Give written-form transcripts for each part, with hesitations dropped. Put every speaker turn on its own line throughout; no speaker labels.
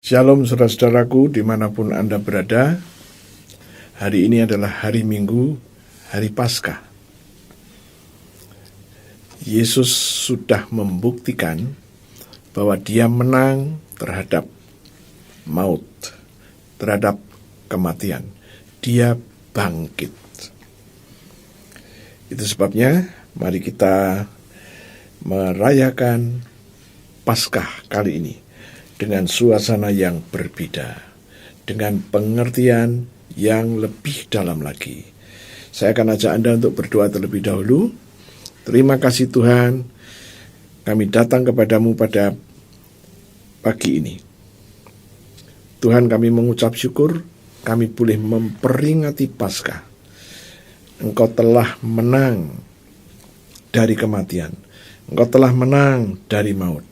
Shalom saudara-saudaraku dimanapun Anda berada. Hari ini adalah hari Minggu, hari Paskah. Yesus sudah membuktikan bahwa Dia menang terhadap maut, terhadap kematian. Dia bangkit. Itu sebabnya mari kita merayakan Paskah kali ini dengan suasana yang berbeda, dengan pengertian yang lebih dalam lagi. Saya akan ajak Anda untuk berdoa terlebih dahulu. Terima kasih Tuhan, kami datang kepadamu pada pagi ini. Tuhan, kami mengucap syukur, kami boleh memperingati Paskah. Engkau telah menang dari kematian, Engkau telah menang dari maut,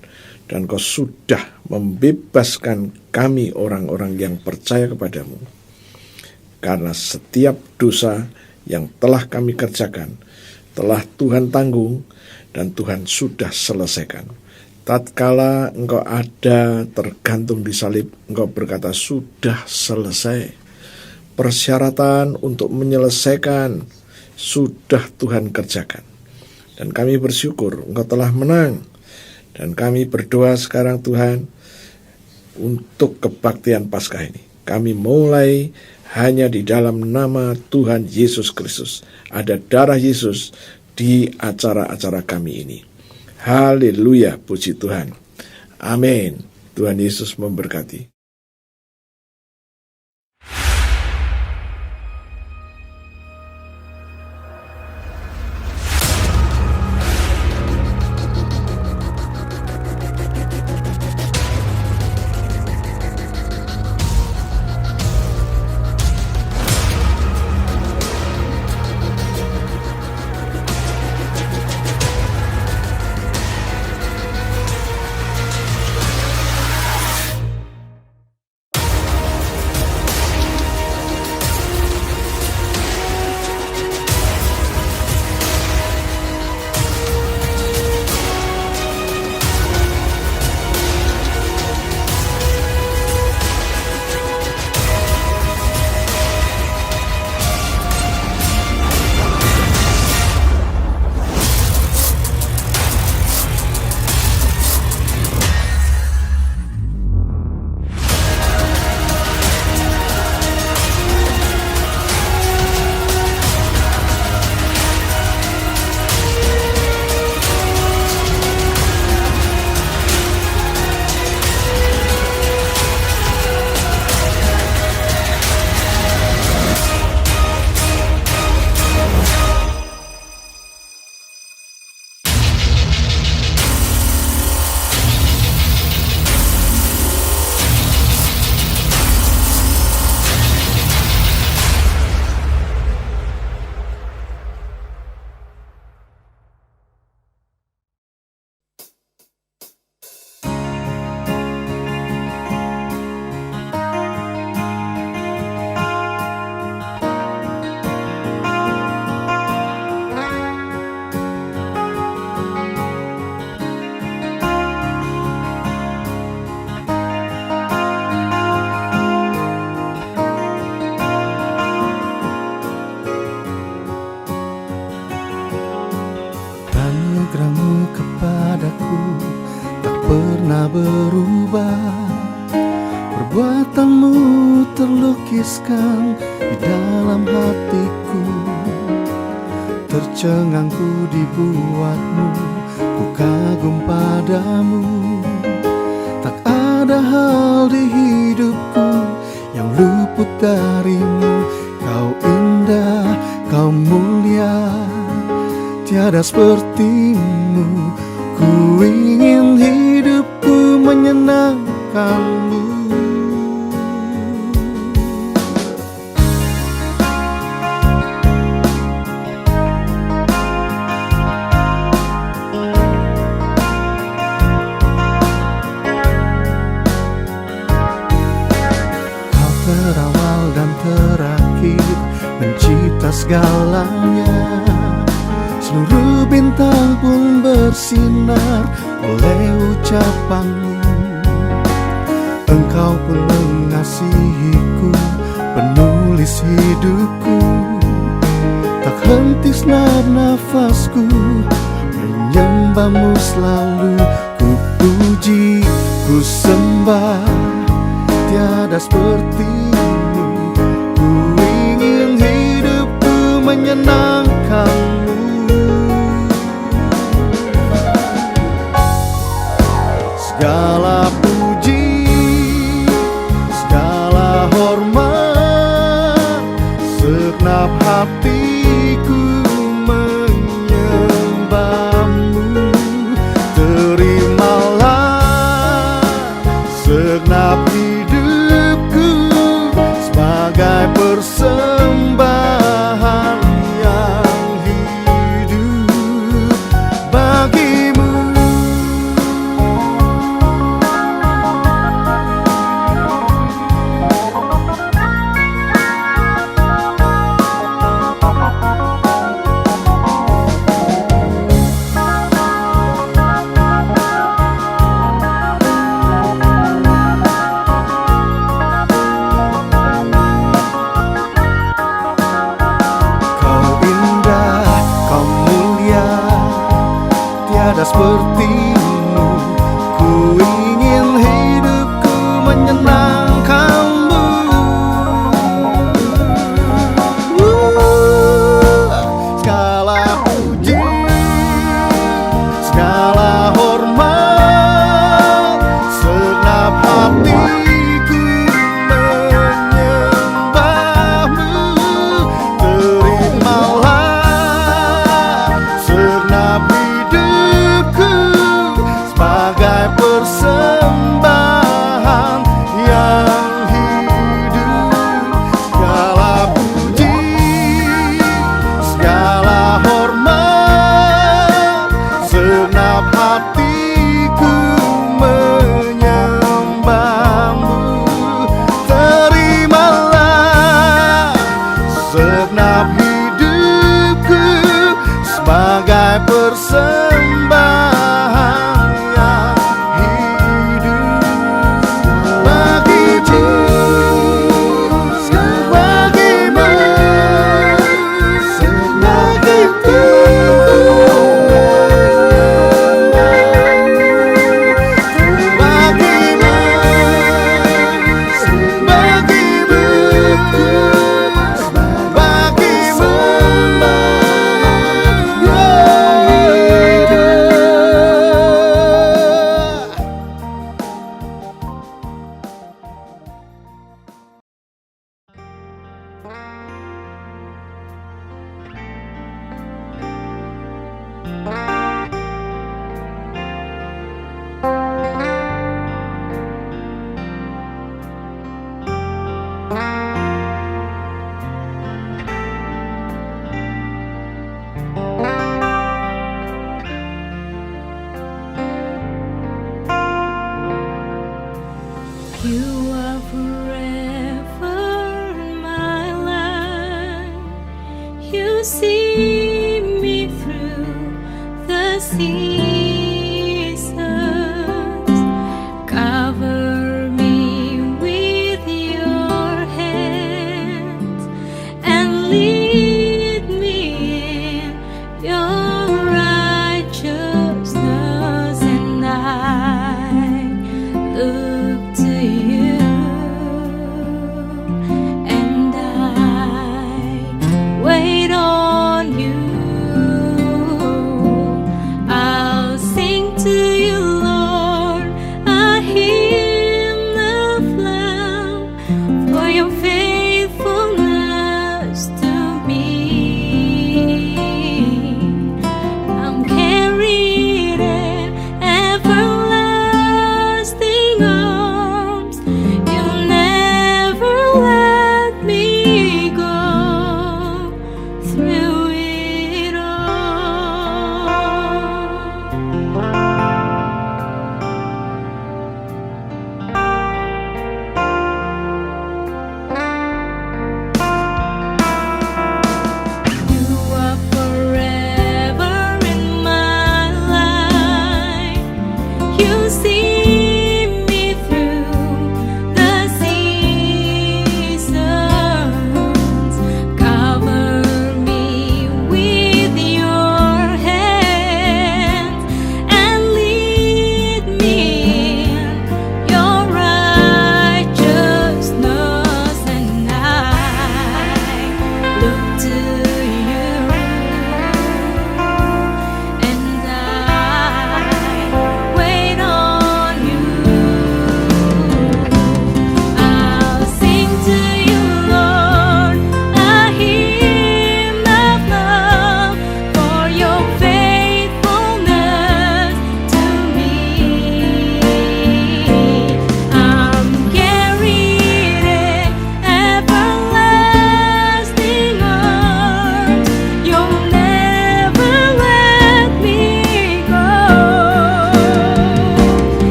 dan Kau sudah membebaskan kami orang-orang yang percaya kepadamu. Karena setiap dosa yang telah kami kerjakan, telah Tuhan tanggung dan Tuhan sudah selesaikan. Tatkala Engkau ada tergantung di salib, Engkau berkata sudah selesai. Persyaratan untuk menyelesaikan sudah Tuhan kerjakan. Dan kami bersyukur Engkau telah menang. Dan kami berdoa sekarang Tuhan untuk kebaktian Paskah ini. Kami mulai hanya di dalam nama Tuhan Yesus Kristus. Ada darah Yesus di acara-acara kami ini. Haleluya, puji Tuhan. Amin. Tuhan Yesus memberkati.
Anugerahmu kepadaku tak pernah berubah. Perbuatanmu terlukiskan di dalam hatiku. Tercengangku dibuatmu, ku kagum padamu. Tak ada hal di hidupku yang luput darimu. Kau indah, kau mulia, tiada sepertimu. Ku ingin hidupku menyenangkanmu. Kau terawal dan terakhir, mencipta segalanya. Seluruh bintang pun bersinar oleh ucapanmu. Engkau penulis hidupku, tak henti senap nafasku, menyembahmu selalu ku puji, ku sembah, tiada sepertimu. Ku ingin hidupku menyenangkanmu. Segala puji, segala hormat, segenap hatiku menyembahmu. Terimalah segenap hidupku sebagai persembahan yang hidup bagimu. Tiada sepertimu, ku ingin hidupku menyenangkanmu. Segala puji, segala hormat, segenap hatiku menyembahmu. Terimalah segenap sebagai persembahan yang hidup. Segala puji, segala hormat, segenap hatiku menyembahmu. Terimalah segenap hidupku sebagai persembahan
You are forever in my life. You see me through the seasons. Cover me with your hands and lead me in your righteousness, and I look to you, and I wait on you. I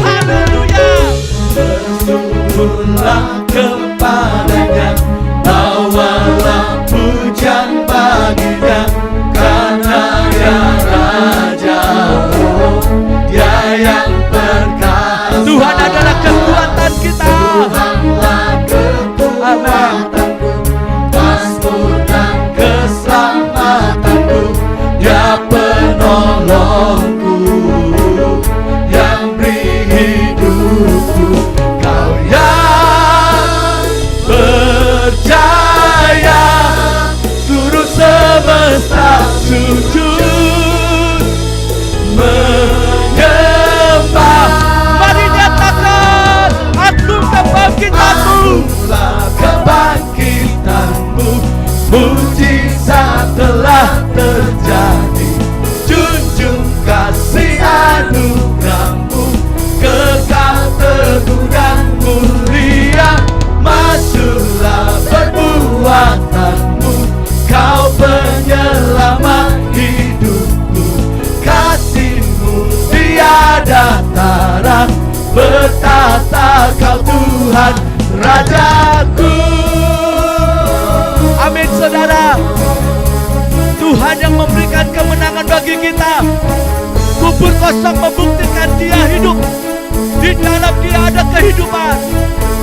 Haleluya.
Bersyukurlah kepadanya, bawalah pujian baginya, karena dia Raja, oh, dia yang perkasa.
Tuhan adalah kekuatan kita.
Tuhanlah kekuatanku, mazmur dan keselamatanku, dia penolongku, yang beri hidupku. Kau yang percaya, seluruh semesta sujud menyembah.
Mari nyatakan, aku kebangkitanmu.
Akulah kebangkitanmu, mujizat telah terjadi. Junjung kasih anugerahmu, kekal teguh dan mulia. Masyurlah perbuatanmu, kau penyelamat hidupku. Kasihmu tiada tara, bertata kau Tuhan Rajaku.
Amin saudara. Tuhan yang memberikan kemenangan bagi kita. Kubur kosong membuktikan dia hidup. Di dalam dia ada kehidupan,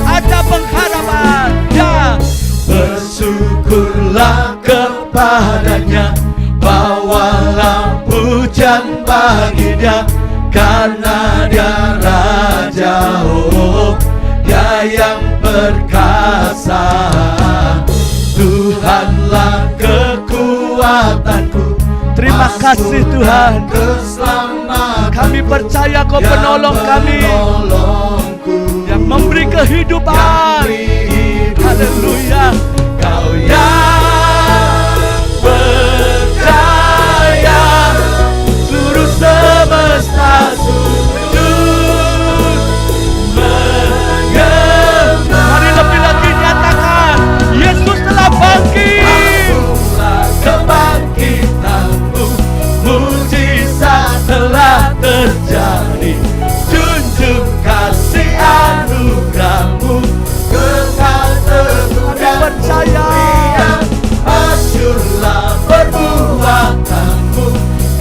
ada pengharapan. Ya,
Bersyukurlah kepadanya, bawalah pujian baginya, karena dia Raja, oh, dia yang perkasa. Tuhanlah kekuatanku,
terima kasih Tuhan.
keselamatan.
Kami percaya Kau penolong kami, yang memberi kehidupan. Haleluya.
Kau yang percaya, seluruh semesta sujud menyembah.
Mari lebih lagi nyatakan, Yesus telah bangkit.
Akulah kebangkitanmu, mujizat telah terjadi. Junjung kasih anugerahmu, kekal teguh dan
Percaya.
mulia. Masyurlah perbuatanmu,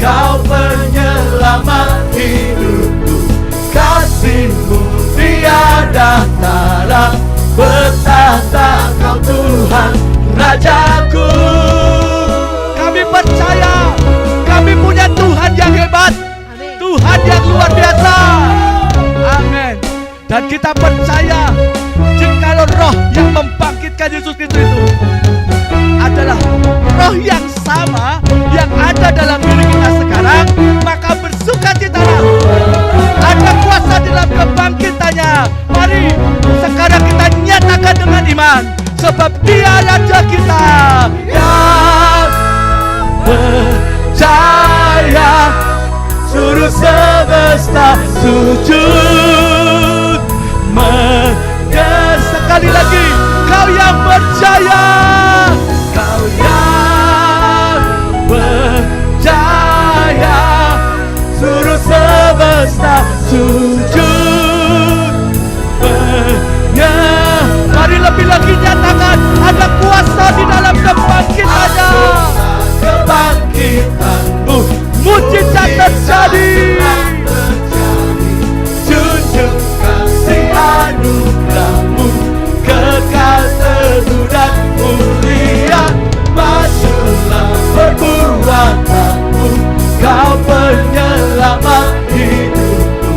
kau penyelamat hidupku. Kasihmu tiada tara, bertata kau Tuhan Rajaku.
Kami percaya, kami punya Tuhan yang hebat, Tuhan yang luar biasa. Amin. Dan kita percaya, jikalau roh yang membangkitkan Yesus Kristus itu adalah roh yang sama yang ada dalam diri kita sekarang, maka bersukacitalah. Ada kuasa dalam kebangkitannya. Mari sekarang kita nyatakan dengan iman, sebab dia Raja kita.
Yang percaya, seluruh semesta sujud menyembah.
Sekali lagi, kau yang percaya.
Kau yang percaya, seluruh semesta sujud menyembah.
Mari lebih lagi nyatakan, ada kuasa di dalam kebangkitannya.
Kebangkitanmu,
Mujizat terjadi.
Junjung kasih anugerahmu, kekal teguh dan mulia. Masyurlah perbuatanmu, kau penyelamat hidupku.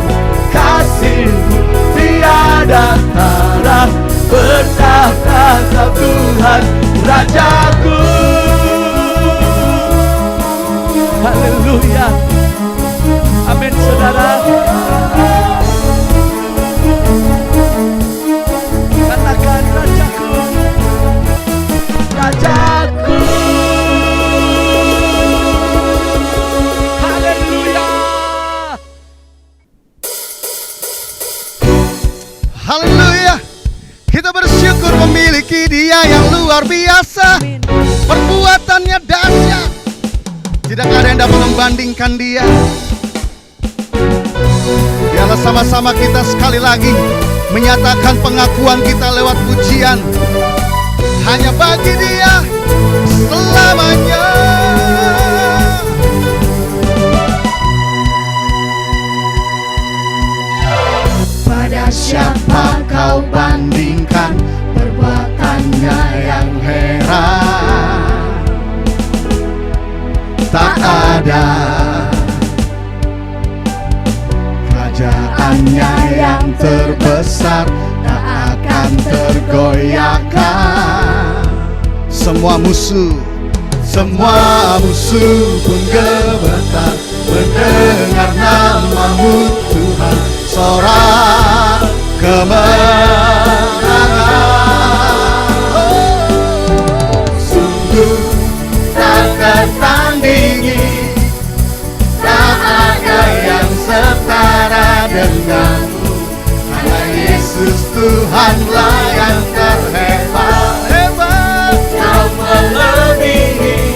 Kasihmu tiada tara, bertahta kau Tuhan Rajaku.
Haleluya. Amin saudara. Katakan Rajaku, Rajaku. Haleluya.
Haleluya. Kita bersyukur memiliki Dia yang luar biasa. Perbuatannya dahsyat, tidak ada yang dapat membandingkan Dia. Biarlah sama-sama kita sekali lagi menyatakan pengakuan kita lewat pujian. Hanya bagi Dia selamanya. Pada siapa kau bandingkan perbuatannya yang heran? Tak ada kerajaannya yang terbesar, tak akan tergoyahkan. Semua musuh pun gemetar mendengar nama-Mu Tuhan. Sorak kemenangan, sungguh tak tertandingi, tak ada yang setara denganmu. Hanya Yesus Tuhanlah yang terhebat. Kau melebihi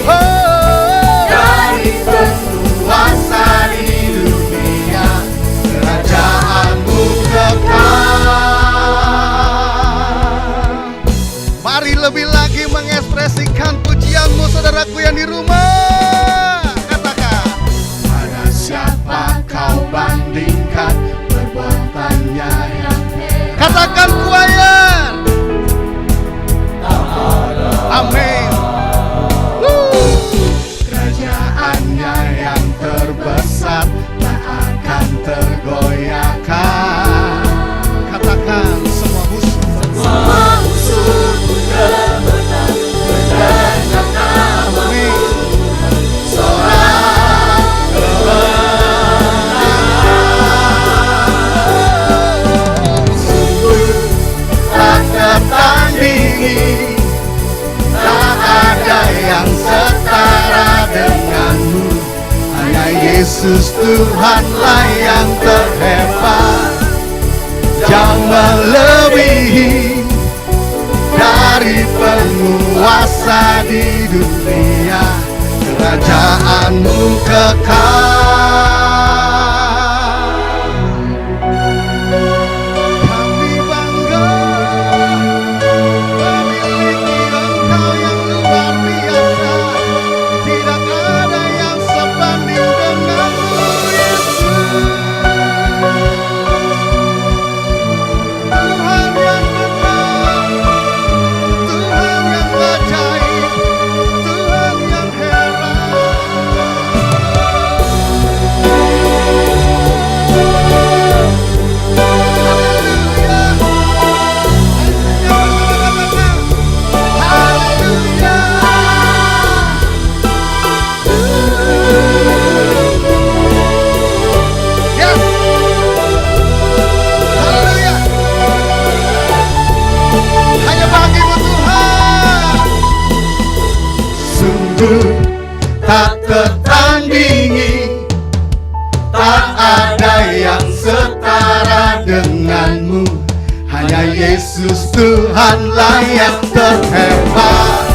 dari penguasa di dunia. Kerajaanmu kekal. Mari lebih lagi mengekspresikan pujianmu, saudaraku yang di rumah. Katakan, pada siapa kau bandingkan perbuatannya yang heran? Katakan choir. Amin. Kerajaannya yang terbesar tak akan tergoyahkan. Katakan, semua musuh gemetar mendengar nama-Mu. Sorak kemenangan, sungguh tak tertandingi, tak ada yang setara denganmu. Hanya Yesus Tuhanlah yang terhebat, jauh melebihi dari penguasa di dunia. Kerajaanmu kekal. Kami bangga memiliki Engkau yang luar biasa. Tidak ada yang sebanding denganmu, Yesus. Tuhan yang benar, Tuhan yang ajaib, Tuhan yang heran. Tak tertandingi, tak ada yang setara denganmu. Hanya Yesus Tuhanlah yang terhebat,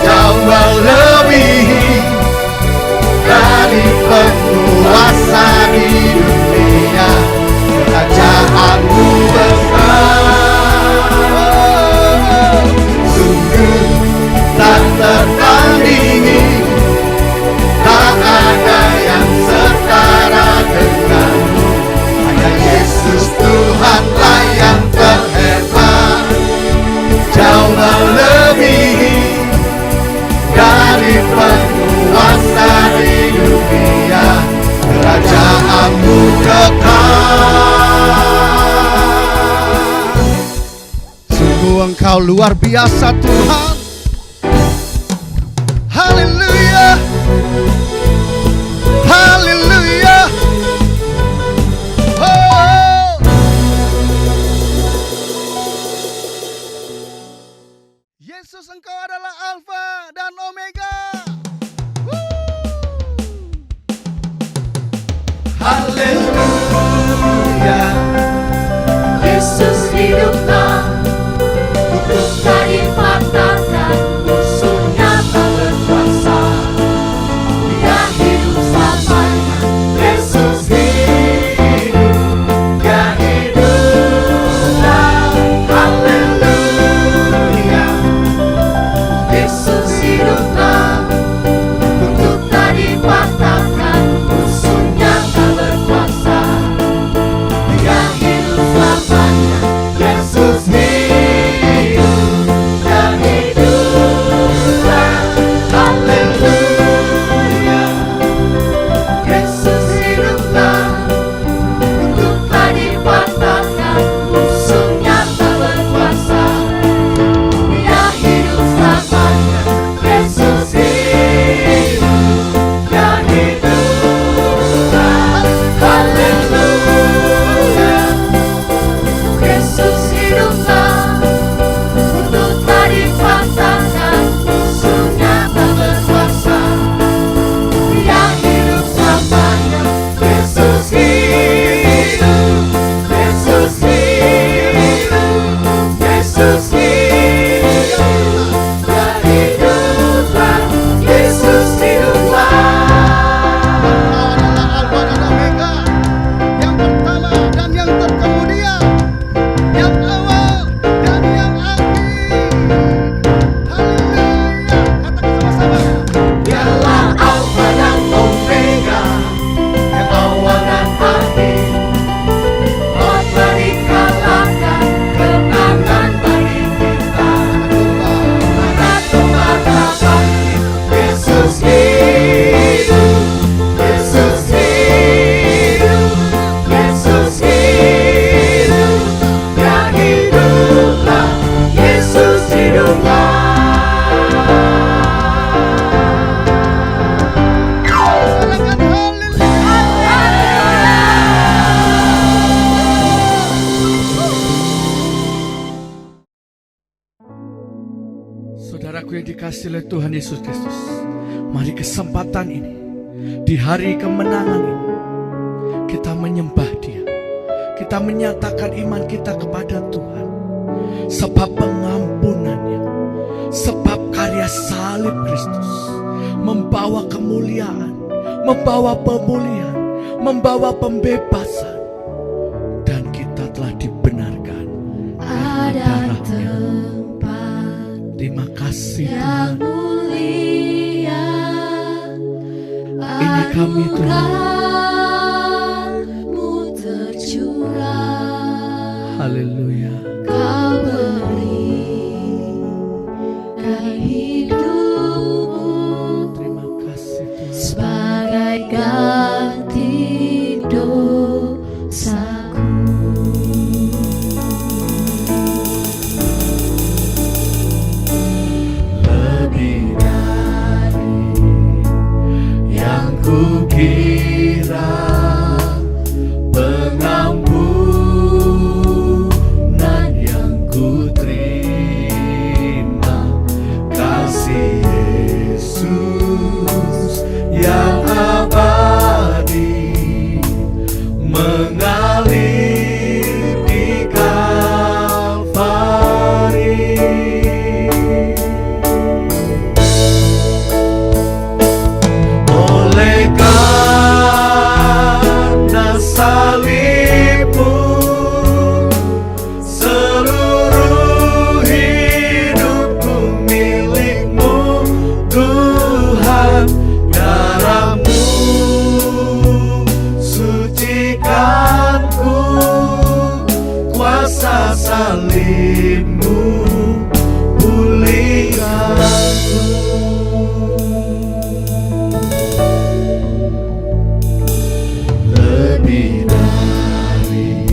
jauh melebihi dari penguasa di dunia. Kerajaanmu besar, sungguh tak tertandingi, tak ada yang setara denganmu. Hanya Yesus Tuhanlah yang terhebat, jauh melebihi dari penguasa di dunia. Kerajaanmu kekal. Sungguh Engkau luar biasa Tuhan. Haleluya, haleluya. Oh. Yesus, Engkau adalah Alfa dan Omega. Haleluya.
Yesus hiduplah, untuk dari patah
Saudaraku yang dikasihi oleh Tuhan Yesus Kristus, mari kesempatan ini, di hari kemenangan ini, kita menyembah Dia. Kita menyatakan iman kita kepada Tuhan. Sebab pengampunannya, sebab karya salib Kristus membawa kemuliaan, membawa pemulihan, membawa pembebasan. Dan kita telah dibenarkan
Ada tempat
Terima kasih
yang
Tuhan.
mulia,
Ini kami Tuhan.
anugerah-Mu tercurah.
Haleluya.
Kau berikan hidupmu
Terima kasih Tuhan.
sebagai ganti dosaku.
Lebih dari yang kukira, pengampunan yang kuterima, kasih Yesus yang abadi mengalir di Kalvari. Oleh karena salibmu, seluruh hidupku milikmu, Tuhan. Darahmu sucikanku, kuasa salibmu pulihkanku. Lebih dari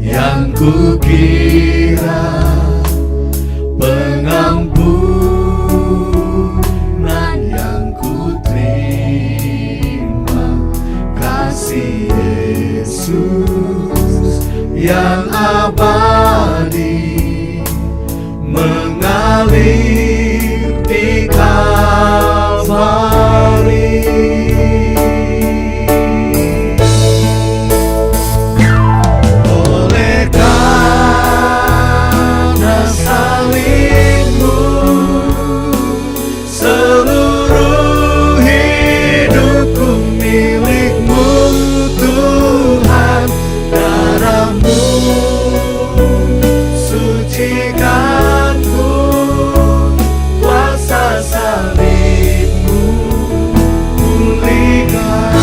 yang kukira, pengampunan yang kuterima, kasih Yesus yang abadi mengalir di Kalvari. Oleh karena salibmu, seluruh hidupku milikmu, Tuhan. Darahmu sucikanku, kuasa salibmu pulihkanku.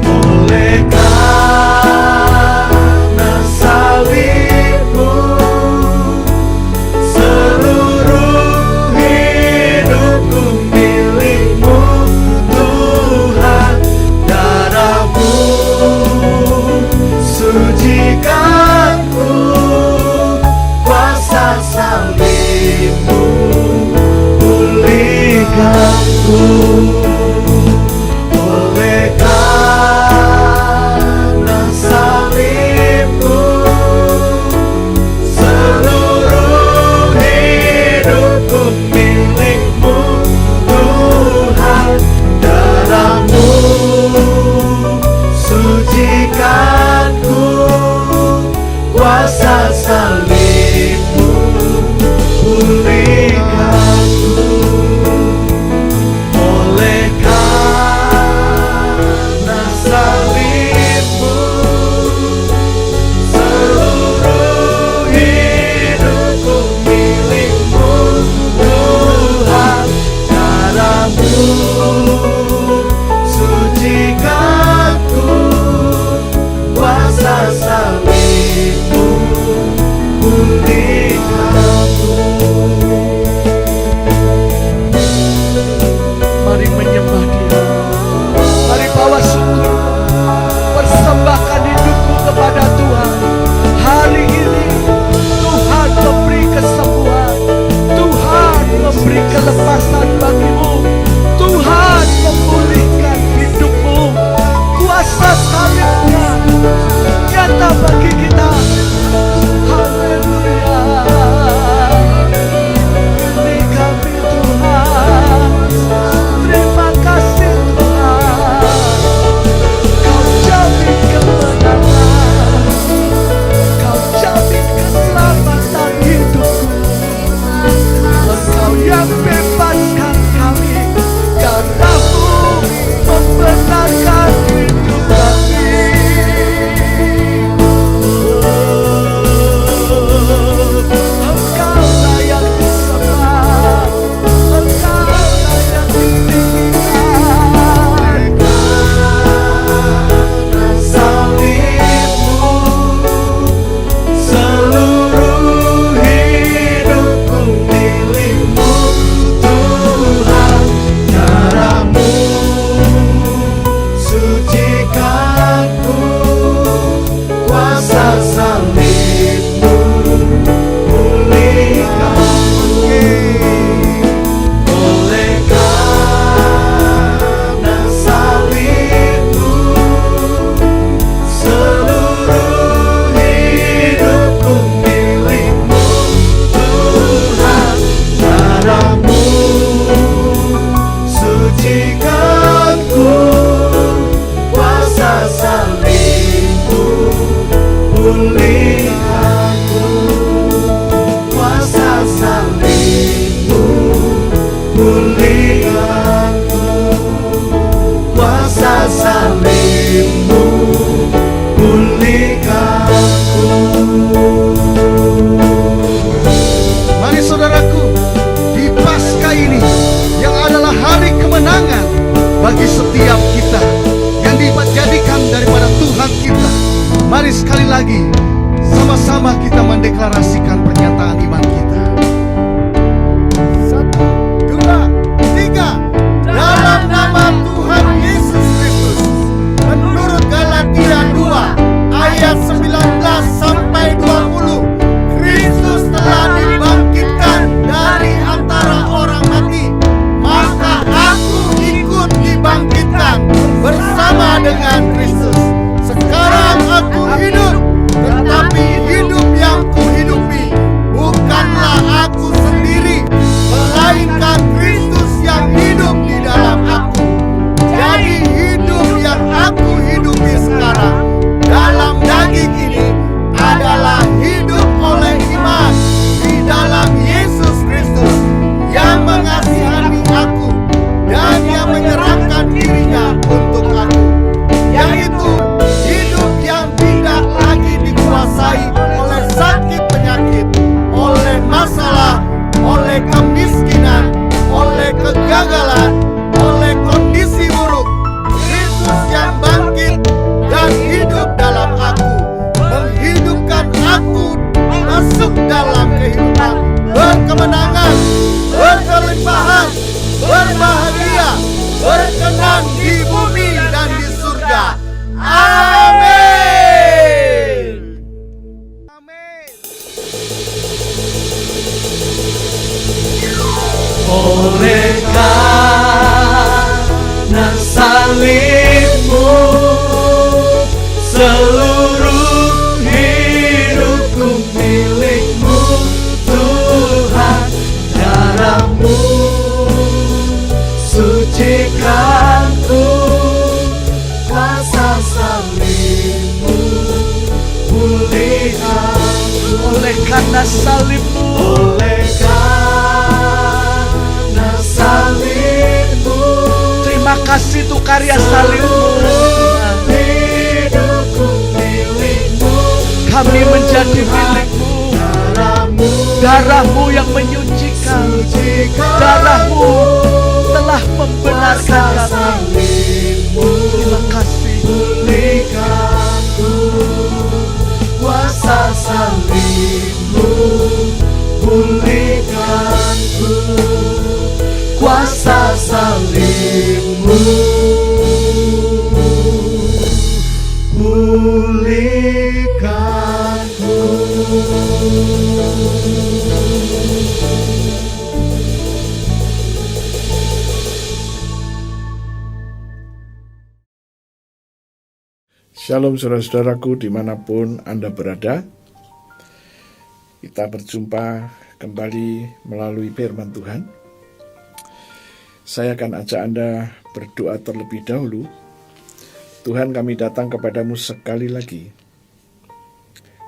Oleh karena salibmu, seluruh hidupku milikmu, Tuhan. Darahmu sucikanku, kuasa salibmu pulihkanku. Oleh karena salibmu, seluruh hidupku milikmu, Tuhan. Darahmu sucikanku, kuasa salibmu pulihkanku. Oleh karena salibmu, seluruh hidupku milikmu, Tuhan. Darahmu sucikanku, kuasa salibmu
Mari sekali lagi sama-sama kita mendeklarasikan pernyataan iman kita. 1, 2, 3. Dalam nama Tuhan Yesus Kristus, menurut Galatia 2 ayat 19 sampai 20, Kristus telah dibangkitkan dari antara orang mati, maka aku ikut dibangkitkan bersama dengan Kristus. Sekarang aku hidup, tetapi hidup yang kuhidupi bukanlah aku sendiri, melainkan Kristus yang hidup di dalam aku. Jadi hidup yang aku hidupi sekarang dalam daging ini adalah hidup oleh iman di dalam Yesus Kristus yang mengasihani aku dan yang menyerahkan dirinya untuk aku, yaitu hidup yang tidak lagi dikuasai oleh sakit penyakit, oleh masalah, oleh kemiskinan, oleh kegagalan, oleh kondisi buruk. Kristus yang bangkit dan hidup dalam aku, menghidupkan aku masuk dalam kehidupan berkemenangan, berkelimpahan, berbahagia, berkenan di bumi dan di surga. Amin. Amin.
Oleh karena salibmu, seluruh hidupku milikmu, Tuhan. Darahmu sucikanku, kuasa salibmu pulihkanku. Oleh karena salibmu, oleh karena salibmu, terima kasih untuk karya salibmu. Hidupku milikmu, kami menjadi milikmu. Darahmu yang menyucikan, darahmu telah membenarkan kami. Terima kasih. Pulihkanku, kuasa salibmu, pulihkanku, kuasa salibmu, pulihkanku.
Shalom saudara-saudaraku dimanapun Anda berada. Kita berjumpa kembali melalui firman Tuhan. Saya akan ajak Anda berdoa terlebih dahulu. Tuhan, kami datang kepadamu sekali lagi.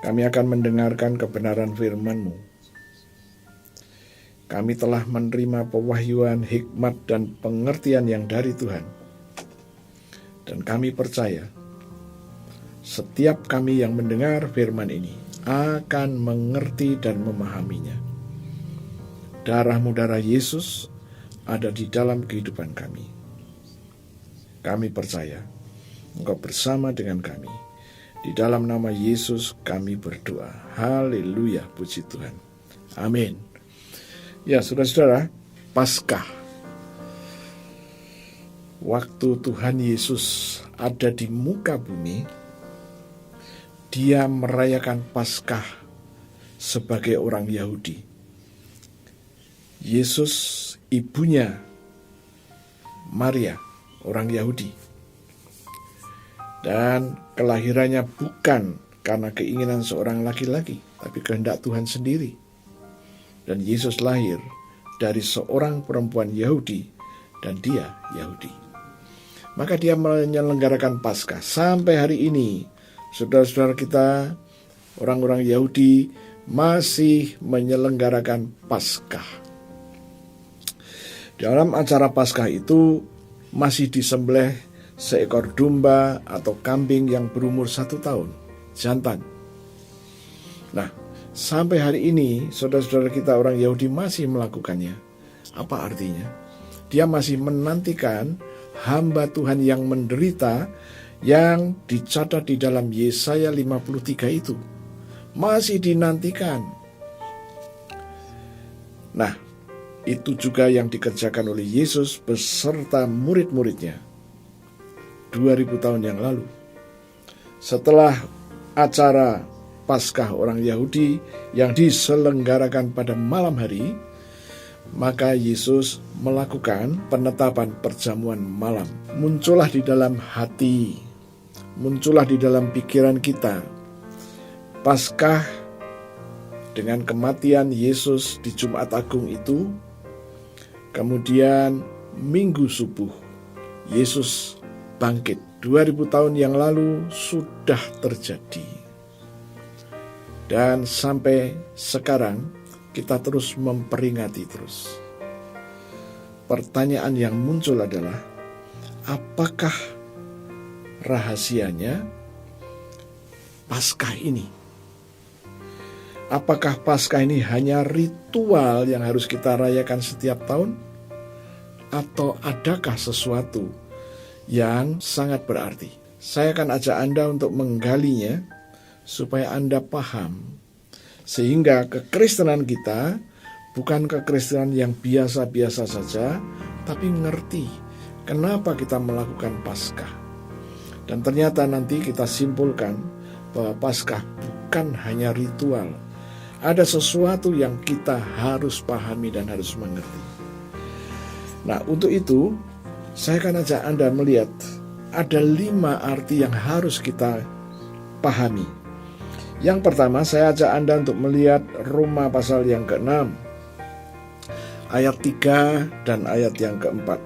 Kami akan mendengarkan kebenaran firman-Mu. Kami telah menerima pewahyuan, hikmat, dan pengertian yang dari Tuhan. Dan kami percaya setiap kami yang mendengar firman ini akan mengerti dan memahaminya. Darah-Mu, darah Yesus, ada di dalam kehidupan kami. Kami percaya Engkau bersama dengan kami. Di dalam nama Yesus kami berdoa. Haleluya, puji Tuhan. Amin. Ya, saudara-saudara, Paskah. Waktu Tuhan Yesus ada di muka bumi, Dia merayakan Paskah sebagai orang Yahudi. Yesus, ibunya Maria, orang Yahudi. Dan kelahirannya bukan karena keinginan seorang laki-laki, tapi kehendak Tuhan sendiri. Dan Yesus lahir dari seorang perempuan Yahudi, dan dia Yahudi. Maka dia menyelenggarakan Paskah. Sampai hari ini, saudara-saudara kita, orang-orang Yahudi masih menyelenggarakan Paskah. Dalam acara Paskah itu masih disembelih seekor domba atau kambing yang berumur 1 tahun, jantan. Nah, sampai hari ini saudara-saudara kita orang Yahudi masih melakukannya. Apa artinya? Dia masih menantikan hamba Tuhan yang menderita, yang dicatat di dalam Yesaya 53 itu masih dinantikan. Nah, itu juga yang dikerjakan oleh Yesus beserta murid-muridnya 2000 tahun yang lalu. Setelah acara Paskah orang Yahudi yang diselenggarakan pada malam hari, maka Yesus melakukan penetapan perjamuan malam. Muncullah di dalam hati, muncullah di dalam pikiran kita Paskah dengan kematian Yesus di Jumat Agung itu. Kemudian Minggu subuh Yesus bangkit. 2000 tahun yang lalu sudah terjadi. Dan sampai sekarang kita terus memperingati terus. Pertanyaan yang muncul adalah, apakah rahasianya Paskah ini? Apakah Paskah ini hanya ritual yang harus kita rayakan setiap tahun? Atau adakah sesuatu yang sangat berarti? Saya akan ajak Anda untuk menggalinya supaya Anda paham. Sehingga kekristenan kita bukan kekristenan yang biasa-biasa saja, tapi ngerti kenapa kita melakukan Paskah. Dan ternyata nanti kita simpulkan bahwa Paskah bukan hanya ritual. Ada sesuatu yang kita harus pahami dan harus mengerti. Nah, untuk itu saya akan ajak Anda melihat ada 5 arti yang harus kita pahami. Yang pertama, saya ajak Anda untuk melihat Roma pasal yang ke-6, ayat 3 dan ayat yang ke-4.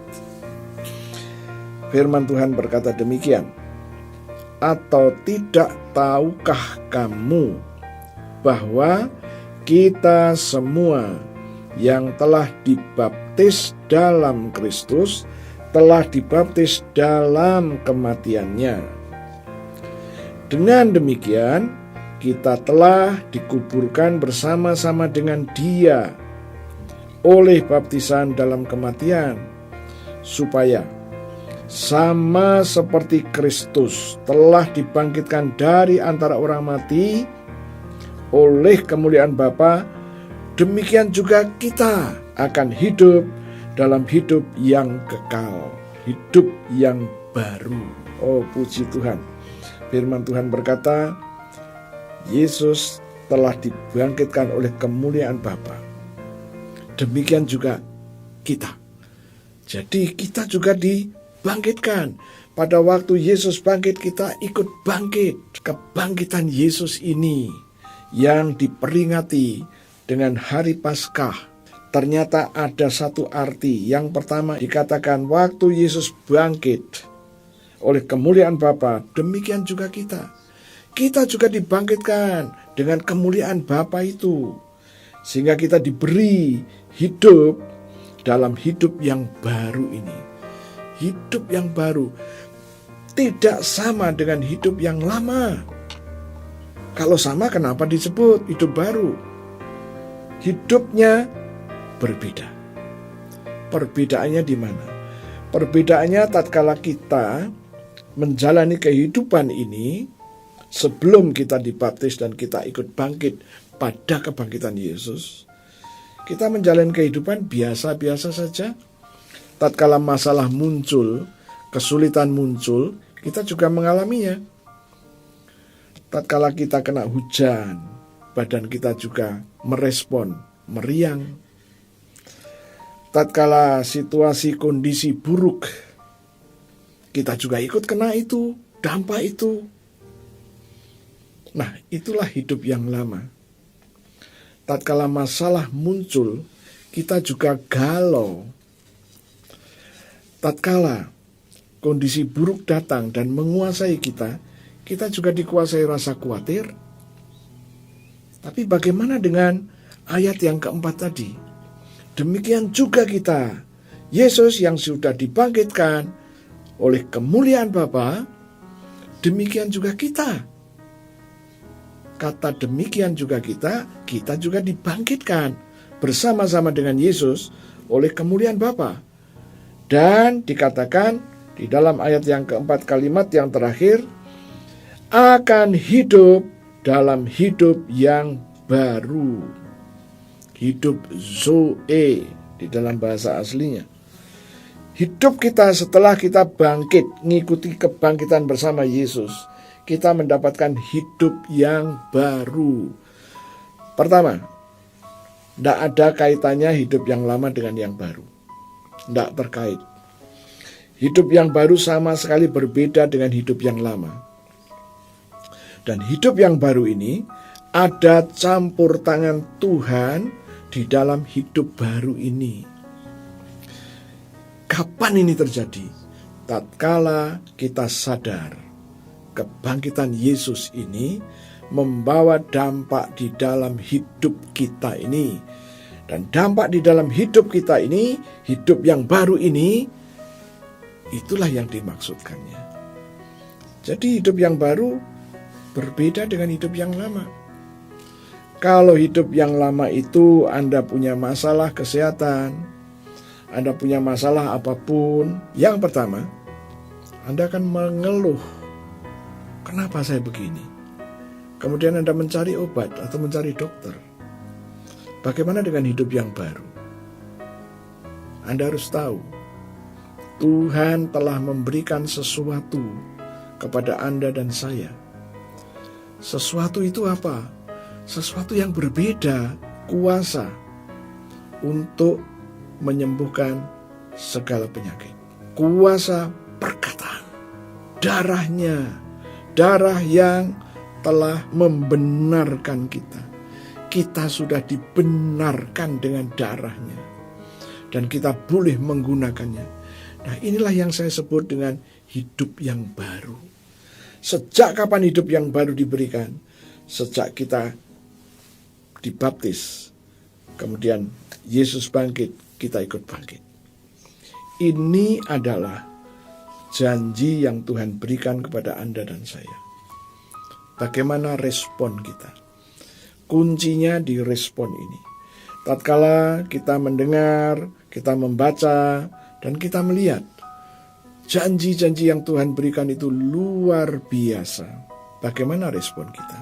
Firman Tuhan berkata demikian, "Atau tidak tahukah kamu bahwa kita semua yang telah dibaptis dalam Kristus telah dibaptis dalam kematiannya. Dengan demikian, kita telah dikuburkan bersama-sama dengan Dia oleh baptisan dalam kematian, supaya sama seperti Kristus telah dibangkitkan dari antara orang mati oleh kemuliaan Bapa, demikian juga kita akan hidup dalam hidup yang kekal, hidup yang baru." Oh, puji Tuhan. Firman Tuhan berkata, Yesus telah dibangkitkan oleh kemuliaan Bapa. Demikian juga kita. Jadi kita juga dibangkitkan. Pada waktu Yesus bangkit, kita ikut bangkit. Kebangkitan Yesus ini yang diperingati dengan hari Paskah, ternyata ada satu arti. Yang pertama dikatakan waktu Yesus bangkit oleh kemuliaan Bapa, demikian juga kita. Kita juga dibangkitkan dengan kemuliaan Bapa itu. Sehingga kita diberi hidup dalam hidup yang baru ini. Hidup yang baru tidak sama dengan hidup yang lama. Kalau sama, kenapa disebut hidup baru? Hidupnya berbeda. Perbedaannya di mana? Perbedaannya tatkala kita menjalani kehidupan ini sebelum kita dibaptis dan kita ikut bangkit pada kebangkitan Yesus. Kita menjalani kehidupan biasa-biasa saja. Tatkala masalah muncul, kesulitan muncul, kita juga mengalaminya. Tatkala kita kena hujan, badan kita juga merespon, meriang. Tatkala situasi kondisi buruk, kita juga ikut kena itu, dampak itu. Nah, itulah hidup yang lama. Tatkala masalah muncul, kita juga galau. Tatkala kondisi buruk datang dan menguasai kita, kita juga dikuasai rasa khawatir. Tapi bagaimana dengan ayat yang keempat tadi? Demikian juga kita, Yesus yang sudah dibangkitkan oleh kemuliaan Bapa, demikian juga kita. Kata demikian juga kita juga dibangkitkan bersama-sama dengan Yesus oleh kemuliaan Bapa. Dan dikatakan di dalam ayat yang keempat, kalimat yang terakhir, akan hidup dalam hidup yang baru. Hidup Zoe di dalam bahasa aslinya. Hidup kita setelah kita bangkit, ngikuti kebangkitan bersama Yesus, kita mendapatkan hidup yang baru. Pertama, tidak ada kaitannya hidup yang lama dengan yang baru. Tidak terkait. Hidup yang baru sama sekali berbeda dengan hidup yang lama. Dan hidup yang baru ini ada campur tangan Tuhan di dalam hidup baru ini. Kapan ini terjadi? Tatkala kita sadar kebangkitan Yesus ini membawa dampak di dalam hidup kita ini. Dan dampak di dalam hidup kita ini, hidup yang baru ini, itulah yang dimaksudkannya. Jadi hidup yang baru berbeda dengan hidup yang lama. Kalau hidup yang lama itu Anda punya masalah kesehatan, Anda punya masalah apapun, yang pertama, Anda akan mengeluh, kenapa saya begini? Kemudian Anda mencari obat atau mencari dokter. Bagaimana dengan hidup yang baru? Anda harus tahu, Tuhan telah memberikan sesuatu kepada Anda dan saya. Sesuatu itu apa? Sesuatu yang berbeda, kuasa untuk menyembuhkan segala penyakit. Kuasa perkataan, darah yang telah membenarkan kita. Kita sudah dibenarkan dengan darahnya, dan kita boleh menggunakannya. Nah, inilah yang saya sebut dengan hidup yang baru. Sejak kapan hidup yang baru diberikan? Sejak kita dibaptis, kemudian Yesus bangkit, kita ikut bangkit. Ini adalah janji yang Tuhan berikan kepada Anda dan saya. Bagaimana respon kita? Kuncinya di respon ini. Tatkala kita mendengar, kita membaca, dan kita melihat janji-janji yang Tuhan berikan itu luar biasa. Bagaimana respon kita?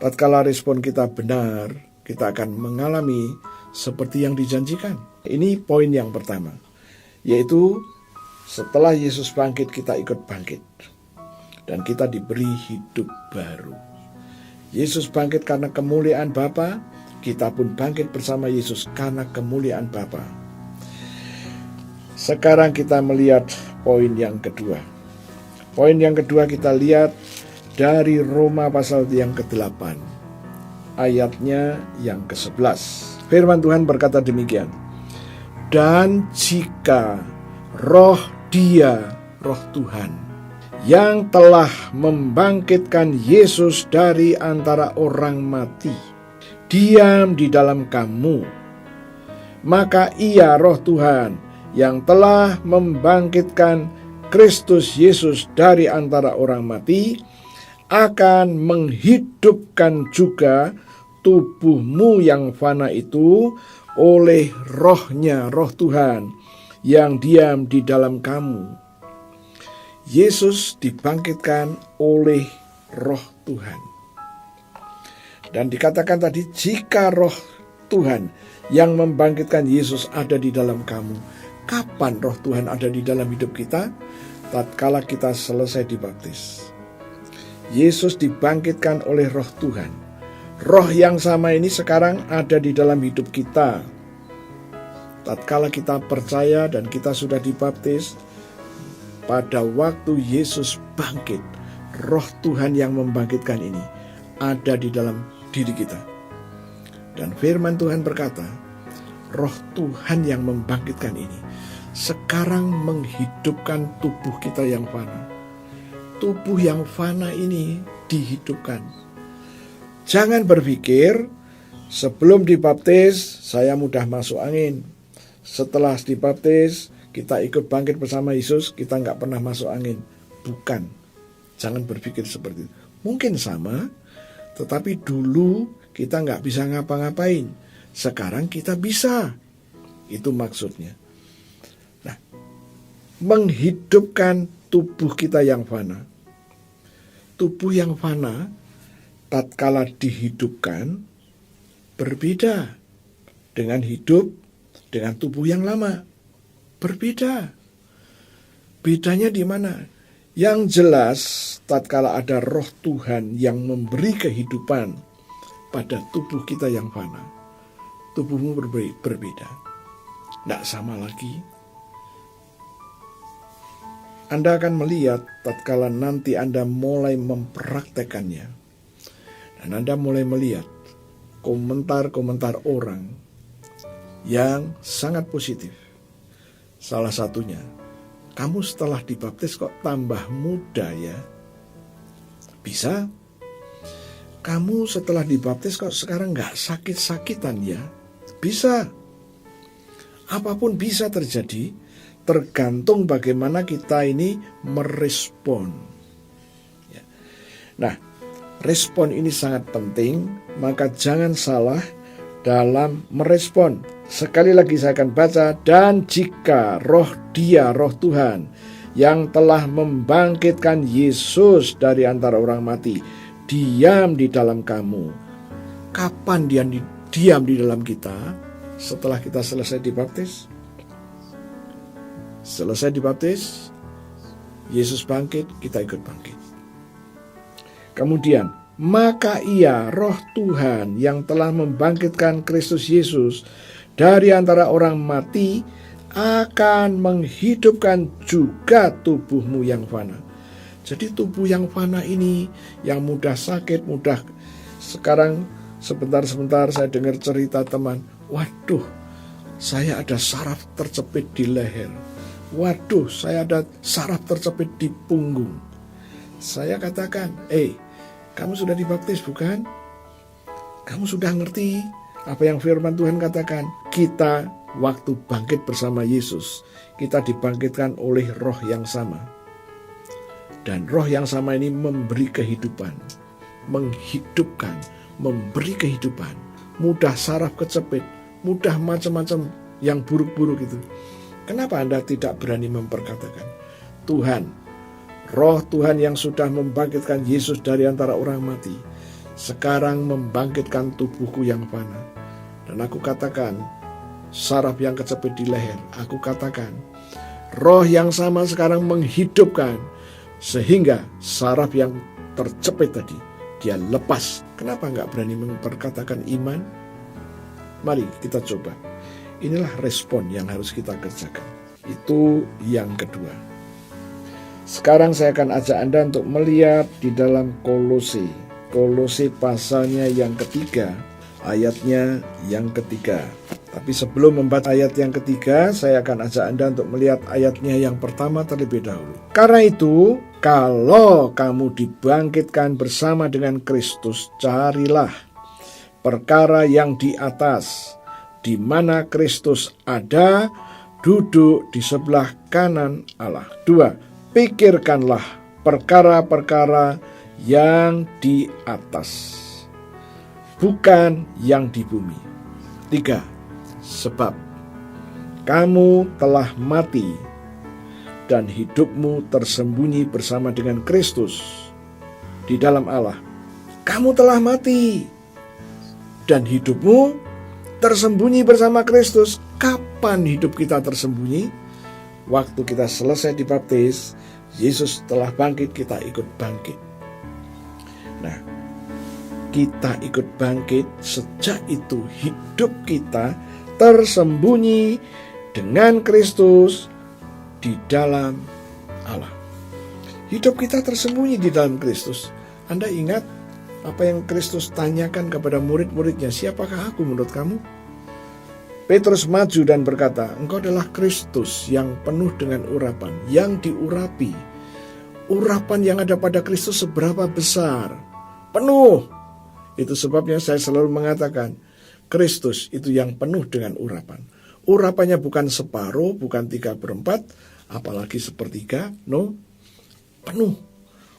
Tatkala respon kita benar, kita akan mengalami seperti yang dijanjikan. Ini poin yang pertama, yaitu setelah Yesus bangkit, kita ikut bangkit. Dan kita diberi hidup baru. Yesus bangkit karena kemuliaan Bapa, kita pun bangkit bersama Yesus karena kemuliaan Bapa. Sekarang kita melihat poin yang kedua. Poin yang kedua kita lihat dari Roma pasal yang ke-8, ayatnya yang ke-11. Firman Tuhan berkata demikian. Dan jika roh Dia, roh Tuhan, yang telah membangkitkan Yesus dari antara orang mati, diam di dalam kamu, maka Ia, roh Tuhan, yang telah membangkitkan Kristus Yesus dari antara orang mati, akan menghidupkan juga tubuhmu yang fana itu oleh rohnya, roh Tuhan, yang diam di dalam kamu. Yesus dibangkitkan oleh roh Tuhan. Dan dikatakan tadi, jika roh Tuhan yang membangkitkan Yesus ada di dalam kamu. Kapan roh Tuhan ada di dalam hidup kita? Tatkala kita selesai dibaptis. Yesus dibangkitkan oleh roh Tuhan. Roh yang sama ini sekarang ada di dalam hidup kita. Tatkala kita percaya dan kita sudah dibaptis, pada waktu Yesus bangkit, roh Tuhan yang membangkitkan ini ada di dalam diri kita. Dan firman Tuhan berkata, roh Tuhan yang membangkitkan ini sekarang menghidupkan tubuh kita yang fana. Tubuh yang fana ini dihidupkan. Jangan berpikir, sebelum dibaptis, saya mudah masuk angin. Setelah dibaptis, kita ikut bangkit bersama Yesus, kita nggak pernah masuk angin. Bukan. Jangan berpikir seperti itu. Mungkin sama, tetapi dulu kita nggak bisa ngapa-ngapain. Sekarang kita bisa. Itu maksudnya. Nah, menghidupkan tubuh kita yang fana. Tubuh yang fana tatkala dihidupkan berbeda dengan hidup dengan tubuh yang lama. Berbeda. Bedanya di mana? Yang jelas tatkala ada roh Tuhan yang memberi kehidupan pada tubuh kita yang fana, tubuhmu berbeda. Tidak sama lagi. Anda akan melihat tatkala nanti Anda mulai mempraktekannya. Dan Anda mulai melihat komentar-komentar orang yang sangat positif. Salah satunya, kamu setelah dibaptis kok tambah muda ya? Bisa. Kamu setelah dibaptis kok sekarang gak sakit-sakitan ya? Bisa. Apapun bisa terjadi, tergantung bagaimana kita ini merespon. Ya. Nah, respon ini sangat penting, maka jangan salah dalam merespon. Sekali lagi saya akan baca, dan jika roh Tuhan yang telah membangkitkan Yesus dari antara orang mati diam di dalam kamu. Kapan dia diam di dalam kita? Setelah kita selesai dibaptis. Selesai dibaptis, Yesus bangkit, kita ikut bangkit. Kemudian, maka ia roh Tuhan yang telah membangkitkan Kristus Yesus dari antara orang mati akan menghidupkan juga tubuhmu yang fana. Jadi tubuh yang fana ini, yang mudah sakit, mudah. Sekarang sebentar-sebentar saya dengar cerita teman, waduh, saya ada saraf tercepit di leher. Waduh, saya ada saraf tercepit di punggung. Saya katakan, kamu sudah dibaptis bukan? Kamu sudah ngerti apa yang firman Tuhan katakan? Kita waktu bangkit bersama Yesus, kita dibangkitkan oleh roh yang sama. Dan roh yang sama ini memberi kehidupan, menghidupkan, memberi kehidupan. Mudah saraf kecepit, mudah macam-macam yang buruk-buruk itu. Kenapa Anda tidak berani memperkatakan? Tuhan, roh Tuhan yang sudah membangkitkan Yesus dari antara orang mati, sekarang membangkitkan tubuhku yang fana. Dan aku katakan, saraf yang kecepit di leher, aku katakan, roh yang sama sekarang menghidupkan, sehingga saraf yang tercepit tadi, dia lepas. Kenapa nggak berani memperkatakan iman? Mari kita coba. Inilah respon yang harus kita kerjakan. Itu yang kedua. Sekarang saya akan ajak Anda untuk melihat di dalam Kolose. Kolose pasalnya yang ketiga, ayatnya yang ketiga. Tapi sebelum membaca ayat yang ketiga, saya akan ajak Anda untuk melihat ayatnya yang pertama terlebih dahulu. Karena itu, kalau kamu dibangkitkan bersama dengan Kristus, carilah perkara yang di atas, di mana Kristus ada, duduk di sebelah kanan Allah. 2. Pikirkanlah perkara-perkara yang di atas, bukan yang di bumi. 3. Sebab kamu telah mati dan hidupmu tersembunyi bersama dengan Kristus di dalam Allah. Kamu telah mati dan hidupmu tersembunyi bersama Kristus. Kapan hidup kita tersembunyi? Waktu kita selesai dibaptis, Yesus telah bangkit, kita ikut bangkit. Nah, kita ikut bangkit, sejak itu hidup kita tersembunyi dengan Kristus di dalam Allah. Hidup kita tersembunyi di dalam Kristus. Anda ingat apa yang Kristus tanyakan kepada murid-muridnya, siapakah aku menurut kamu? Petrus maju dan berkata, engkau adalah Kristus yang penuh dengan urapan, yang diurapi. Urapan yang ada pada Kristus seberapa besar? Penuh. Itu sebabnya saya selalu mengatakan, Kristus itu yang penuh dengan urapan. Urapannya bukan separuh, bukan 3/4, apalagi sepertiga, no. Penuh.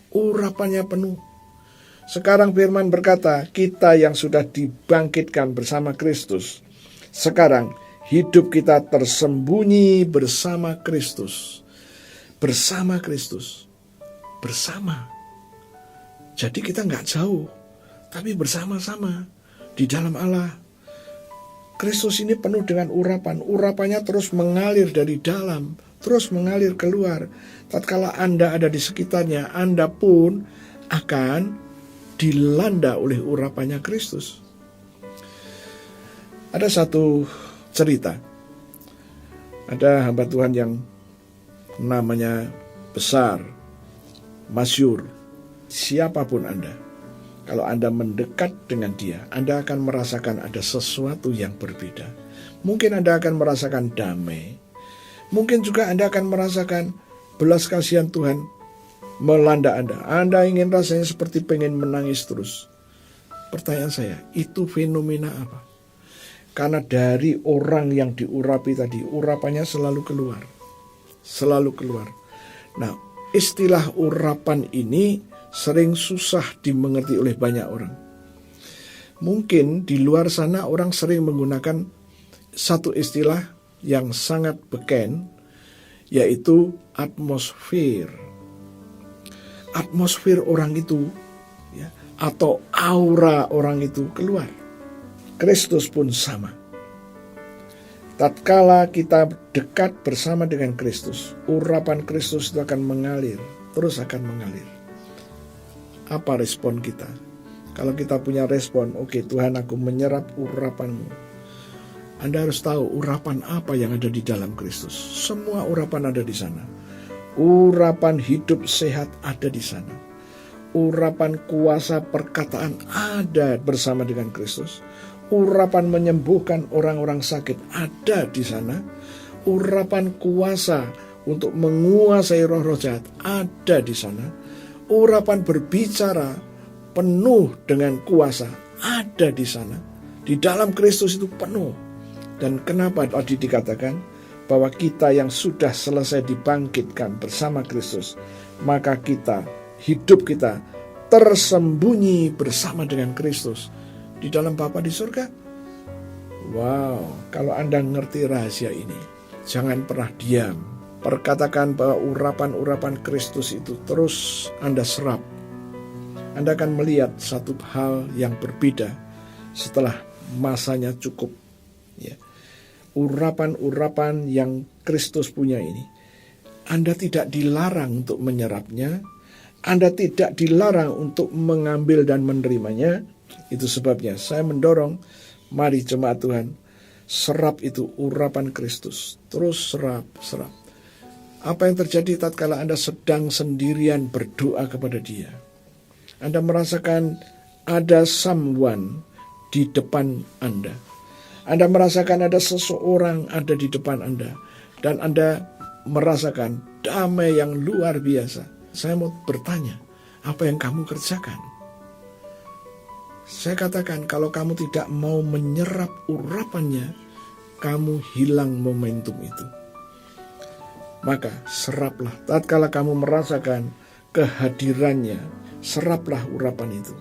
Urapannya penuh. Sekarang firman berkata, kita yang sudah dibangkitkan bersama Kristus, sekarang hidup kita tersembunyi bersama Kristus. bersama Kristus. Bersama. Jadi kita nggak jauh, tapi bersama-sama di dalam Allah. Kristus ini penuh dengan urapan. Urapannya terus mengalir dari dalam, terus mengalir keluar. Tatkala Anda ada di sekitarnya, Anda pun akan dilanda oleh urapannya Kristus. Ada satu cerita. Ada hamba Tuhan yang namanya besar, masyhur. Siapapun Anda, kalau Anda mendekat dengan dia, Anda akan merasakan ada sesuatu yang berbeda. Mungkin Anda akan merasakan damai. Mungkin juga Anda akan merasakan belas kasihan Tuhan melanda Anda. Anda ingin rasanya seperti pengen menangis terus. Pertanyaan saya, itu fenomena apa? Karena dari orang yang diurapi tadi, urapannya selalu keluar. Selalu keluar. Nah, istilah urapan ini sering susah dimengerti oleh banyak orang. Mungkin di luar sana orang sering menggunakan satu istilah yang sangat beken, yaitu atmosfer. Atmosfer orang itu, ya, atau aura orang itu keluar. Kristus pun sama. Tatkala kita dekat bersama dengan Kristus, urapan Kristus itu akan mengalir, terus akan mengalir. Apa respon kita? Kalau kita punya respon, oke, Tuhan, aku menyerap urapan-Mu. Anda harus tahu urapan apa yang ada di dalam Kristus. Semua urapan ada di sana. Urapan hidup sehat ada di sana. Urapan kuasa perkataan ada bersama dengan Kristus. Urapan menyembuhkan orang-orang sakit ada di sana. Urapan kuasa untuk menguasai roh-roh jahat ada di sana. Urapan berbicara penuh dengan kuasa ada di sana. Di dalam Kristus itu penuh. Dan kenapa tadi dikatakan bahwa kita yang sudah selesai dibangkitkan bersama Kristus, maka kita, hidup kita tersembunyi bersama dengan Kristus di dalam Bapa di surga. Wow, kalau Anda ngerti rahasia ini, jangan pernah diam. Perkatakan bahwa urapan-urapan Kristus itu terus Anda serap. Anda akan melihat satu hal yang berbeda setelah masanya cukup. Ya. Urapan-urapan yang Kristus punya ini, Anda tidak dilarang untuk menyerapnya. Anda tidak dilarang untuk mengambil dan menerimanya. Itu sebabnya saya mendorong, mari jemaat Tuhan, serap itu urapan Kristus. Terus serap. Apa yang terjadi tatkala Anda sedang sendirian berdoa kepada Dia? Anda merasakan ada someone di depan Anda. Anda merasakan ada seseorang ada di depan Anda. Dan Anda merasakan damai yang luar biasa. Saya mau bertanya, apa yang kamu kerjakan? Saya katakan, kalau kamu tidak mau menyerap urapannya, kamu hilang momentum itu. Maka seraplah, tatkala kamu merasakan kehadirannya, seraplah urapan itu.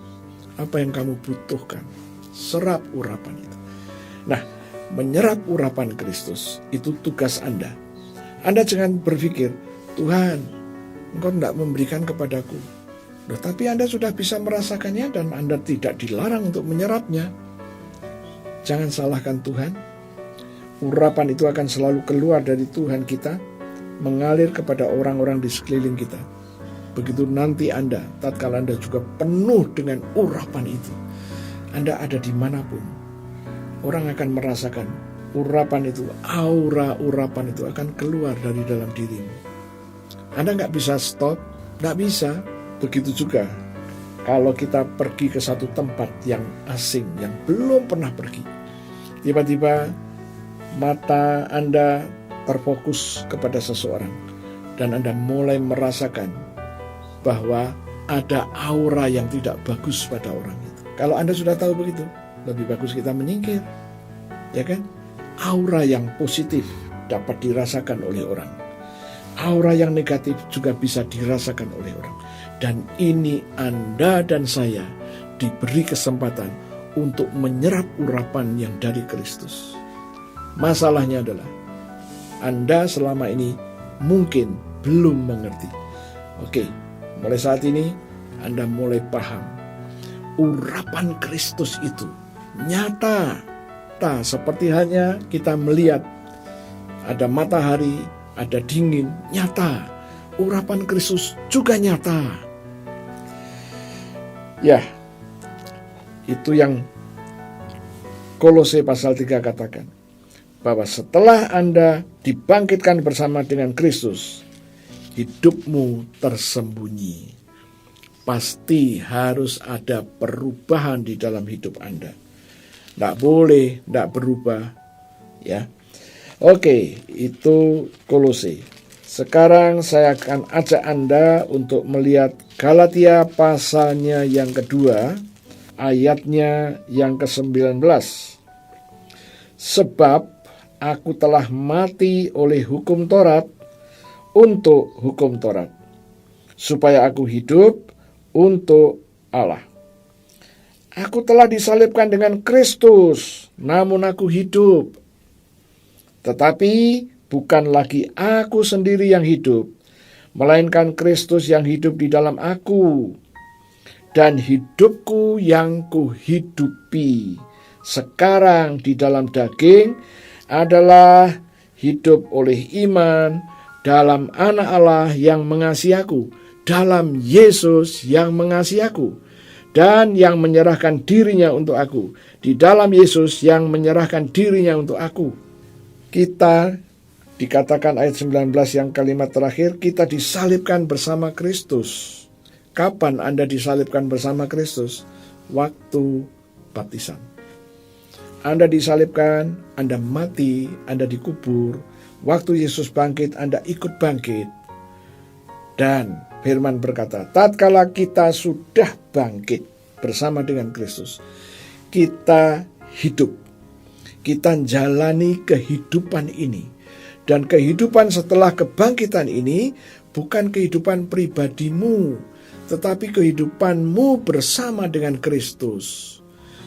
Apa yang kamu butuhkan, serap urapan itu. Nah, menyerap urapan Kristus itu tugas Anda. Anda jangan berpikir, Tuhan, Engkau tidak memberikan kepadaku. Nah, tapi Anda sudah bisa merasakannya dan Anda tidak dilarang untuk menyerapnya. Jangan salahkan Tuhan. Urapan itu akan selalu keluar dari Tuhan kita, mengalir kepada orang-orang di sekeliling kita. Begitu nanti Anda, tatkala Anda juga penuh dengan urapan itu, Anda ada dimanapun, orang akan merasakan urapan itu, aura urapan itu akan keluar dari dalam dirimu. Anda nggak bisa stop, nggak bisa. Begitu juga kalau kita pergi ke satu tempat yang asing, yang belum pernah pergi. Tiba-tiba mata Anda terfokus kepada seseorang dan Anda mulai merasakan bahwa ada aura yang tidak bagus pada orang itu. Kalau Anda sudah tahu begitu, lebih bagus kita menyingkir. Ya kan? Aura yang positif dapat dirasakan oleh orang. Aura yang negatif juga bisa dirasakan oleh orang. Dan ini Anda dan saya diberi kesempatan untuk menyerap urapan yang dari Kristus. Masalahnya adalah Anda selama ini mungkin belum mengerti. Oke, mulai saat ini Anda mulai paham. Urapan Kristus itu nyata. Tak seperti hanya kita melihat ada matahari, ada dingin, nyata. Urapan Kristus juga nyata. Ya, itu yang Kolose pasal 3 katakan. Bahwa setelah Anda dibangkitkan bersama dengan Kristus, hidupmu tersembunyi. Pasti harus ada perubahan di dalam hidup Anda. Tidak boleh tidak berubah. Ya. Oke, itu Kolose. Sekarang saya akan ajak Anda untuk melihat Galatia pasalnya yang kedua, ayatnya yang ke-19. Sebab aku telah mati oleh hukum Taurat untuk hukum Taurat, supaya aku hidup untuk Allah. Aku telah disalibkan dengan Kristus, namun aku hidup. Tetapi bukan lagi aku sendiri yang hidup, melainkan Kristus yang hidup di dalam aku. Dan hidupku yang kuhidupi sekarang di dalam daging adalah hidup oleh iman dalam Anak Allah yang mengasihi aku, dalam Yesus yang mengasihi aku, dan yang menyerahkan dirinya untuk aku, di dalam Yesus yang menyerahkan dirinya untuk aku. Kita dikatakan ayat 19 yang kalimat terakhir, kita disalibkan bersama Kristus. Kapan Anda disalibkan bersama Kristus? Waktu baptisan. Anda disalibkan, Anda mati, Anda dikubur. Waktu Yesus bangkit, Anda ikut bangkit. Dan firman berkata, tatkala kita sudah bangkit bersama dengan Kristus, kita hidup. Kita jalani kehidupan ini. Dan kehidupan setelah kebangkitan ini bukan kehidupan pribadimu, tetapi kehidupanmu bersama dengan Kristus.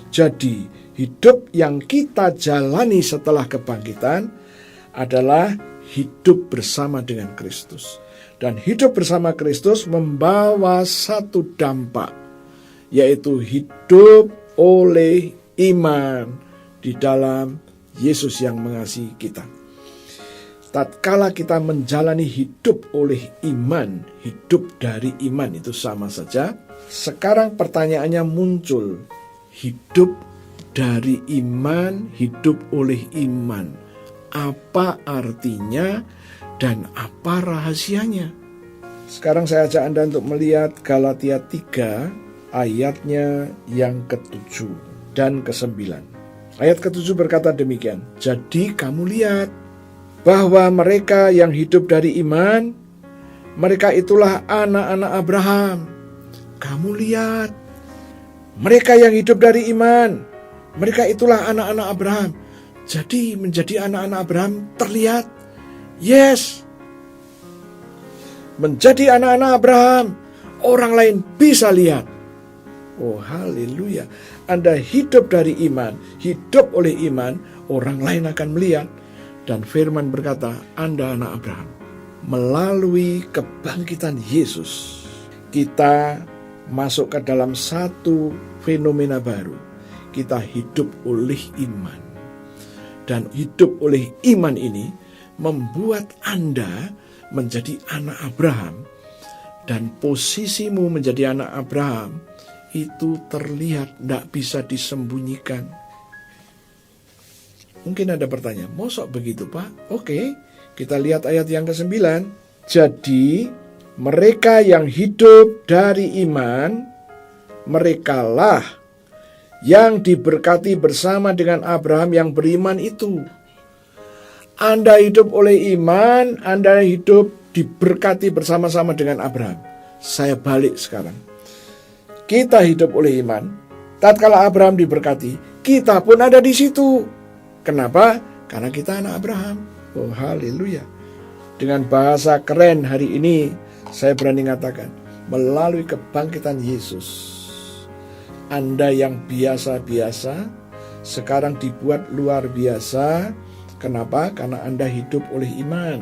Jadi, hidup yang kita jalani setelah kebangkitan adalah hidup bersama dengan Kristus. Dan hidup bersama Kristus membawa satu dampak, yaitu hidup oleh iman di dalam Yesus yang mengasihi kita. Tatkala kita menjalani hidup oleh iman, hidup dari iman itu sama saja. Sekarang pertanyaannya muncul, hidup dari iman, hidup oleh iman. Apa artinya dan apa rahasianya? Sekarang saya ajak Anda untuk melihat Galatia 3 ayatnya yang ke-7 dan ke-9. Ayat ke-7 berkata demikian, jadi kamu lihat bahwa mereka yang hidup dari iman, mereka itulah anak-anak Abraham. Kamu lihat, mereka yang hidup dari iman, mereka itulah anak-anak Abraham. Jadi menjadi anak-anak Abraham terlihat. Yes. Menjadi anak-anak Abraham, orang lain bisa lihat. Oh haleluya. Anda hidup dari iman, hidup oleh iman, orang lain akan melihat. Dan firman berkata, Anda anak Abraham. Melalui kebangkitan Yesus, kita masuk ke dalam satu fenomena baru. Kita hidup oleh iman. Dan hidup oleh iman ini membuat Anda menjadi anak Abraham. Dan posisimu menjadi anak Abraham itu terlihat, tidak bisa disembunyikan. Mungkin ada pertanyaan, mosok begitu Pak? Oke, kita lihat ayat yang ke-9. Jadi mereka yang hidup dari iman, merekalah yang diberkati bersama dengan Abraham yang beriman itu. Anda hidup oleh iman, Anda hidup diberkati bersama-sama dengan Abraham. Saya balik sekarang. Kita hidup oleh iman, tatkala Abraham diberkati, kita pun ada di situ. Kenapa? Karena kita anak Abraham. Oh haleluya. Dengan bahasa keren hari ini, saya berani mengatakan, melalui kebangkitan Yesus, Anda yang biasa-biasa, sekarang dibuat luar biasa. Kenapa? Karena Anda hidup oleh iman.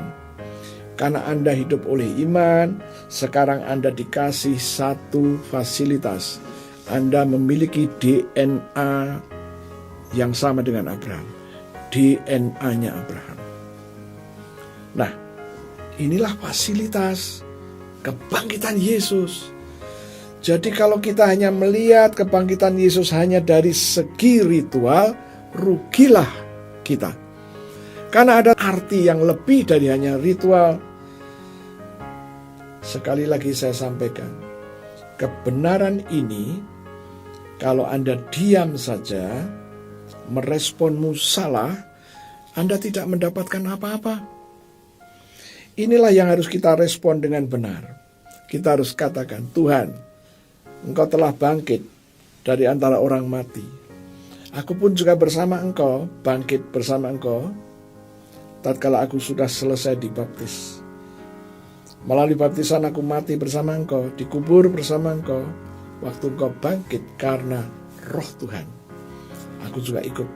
Karena Anda hidup oleh iman, sekarang Anda dikasih satu fasilitas. Anda memiliki DNA yang sama dengan Abraham. DNA-nya Abraham. Nah, inilah fasilitas kebangkitan Yesus. Jadi kalau kita hanya melihat kebangkitan Yesus hanya dari segi ritual, rugilah kita. Karena ada arti yang lebih dari hanya ritual. Sekali lagi saya sampaikan, kebenaran ini kalau Anda diam saja, meresponmu salah, Anda tidak mendapatkan apa-apa. Inilah yang harus kita respon dengan benar. Kita harus katakan, Tuhan, Engkau telah bangkit dari antara orang mati. Aku pun juga bersama Engkau, bangkit bersama Engkau, tatkala aku sudah selesai dibaptis. Melalui baptisan aku mati bersama Engkau, dikubur bersama Engkau, waktu Engkau bangkit karena Roh Tuhan. Aku juga ikut.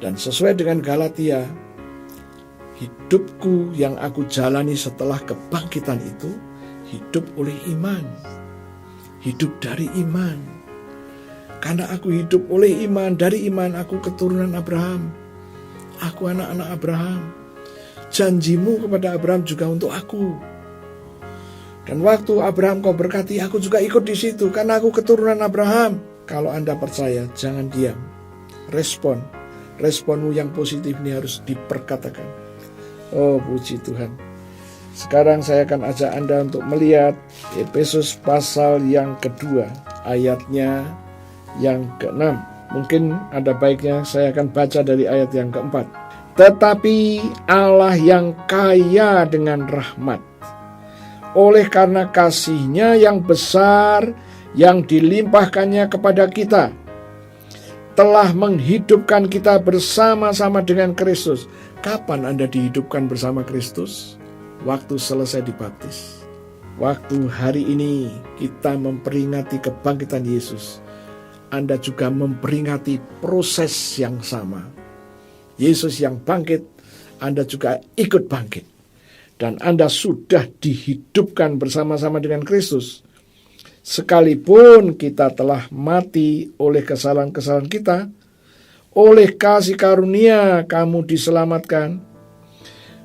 Dan sesuai dengan Galatia, hidupku yang aku jalani setelah kebangkitan itu, hidup oleh iman. Hidup dari iman. Karena aku hidup oleh iman, dari iman aku keturunan Abraham. Aku anak-anak Abraham. Janjimu kepada Abraham juga untuk aku. Dan waktu Abraham kau berkati, aku juga ikut di situ karena aku keturunan Abraham. Kalau Anda percaya, jangan diam. Respon. Responmu yang positif ini harus diperkatakan. Oh, puji Tuhan. Sekarang saya akan ajak Anda untuk melihat Efesus pasal yang kedua, ayatnya yang ke-6. Mungkin ada baiknya saya akan baca dari ayat yang ke-4. Tetapi Allah yang kaya dengan rahmat, oleh karena kasih-Nya yang besar yang dilimpahkannya kepada kita, telah menghidupkan kita bersama-sama dengan Kristus. Kapan Anda dihidupkan bersama Kristus? Waktu selesai dibaptis. Waktu hari ini kita memperingati kebangkitan Yesus, Anda juga memperingati proses yang sama. Yesus yang bangkit, Anda juga ikut bangkit. Dan Anda sudah dihidupkan bersama-sama dengan Kristus. Sekalipun kita telah mati oleh kesalahan-kesalahan kita, oleh kasih karunia kamu diselamatkan.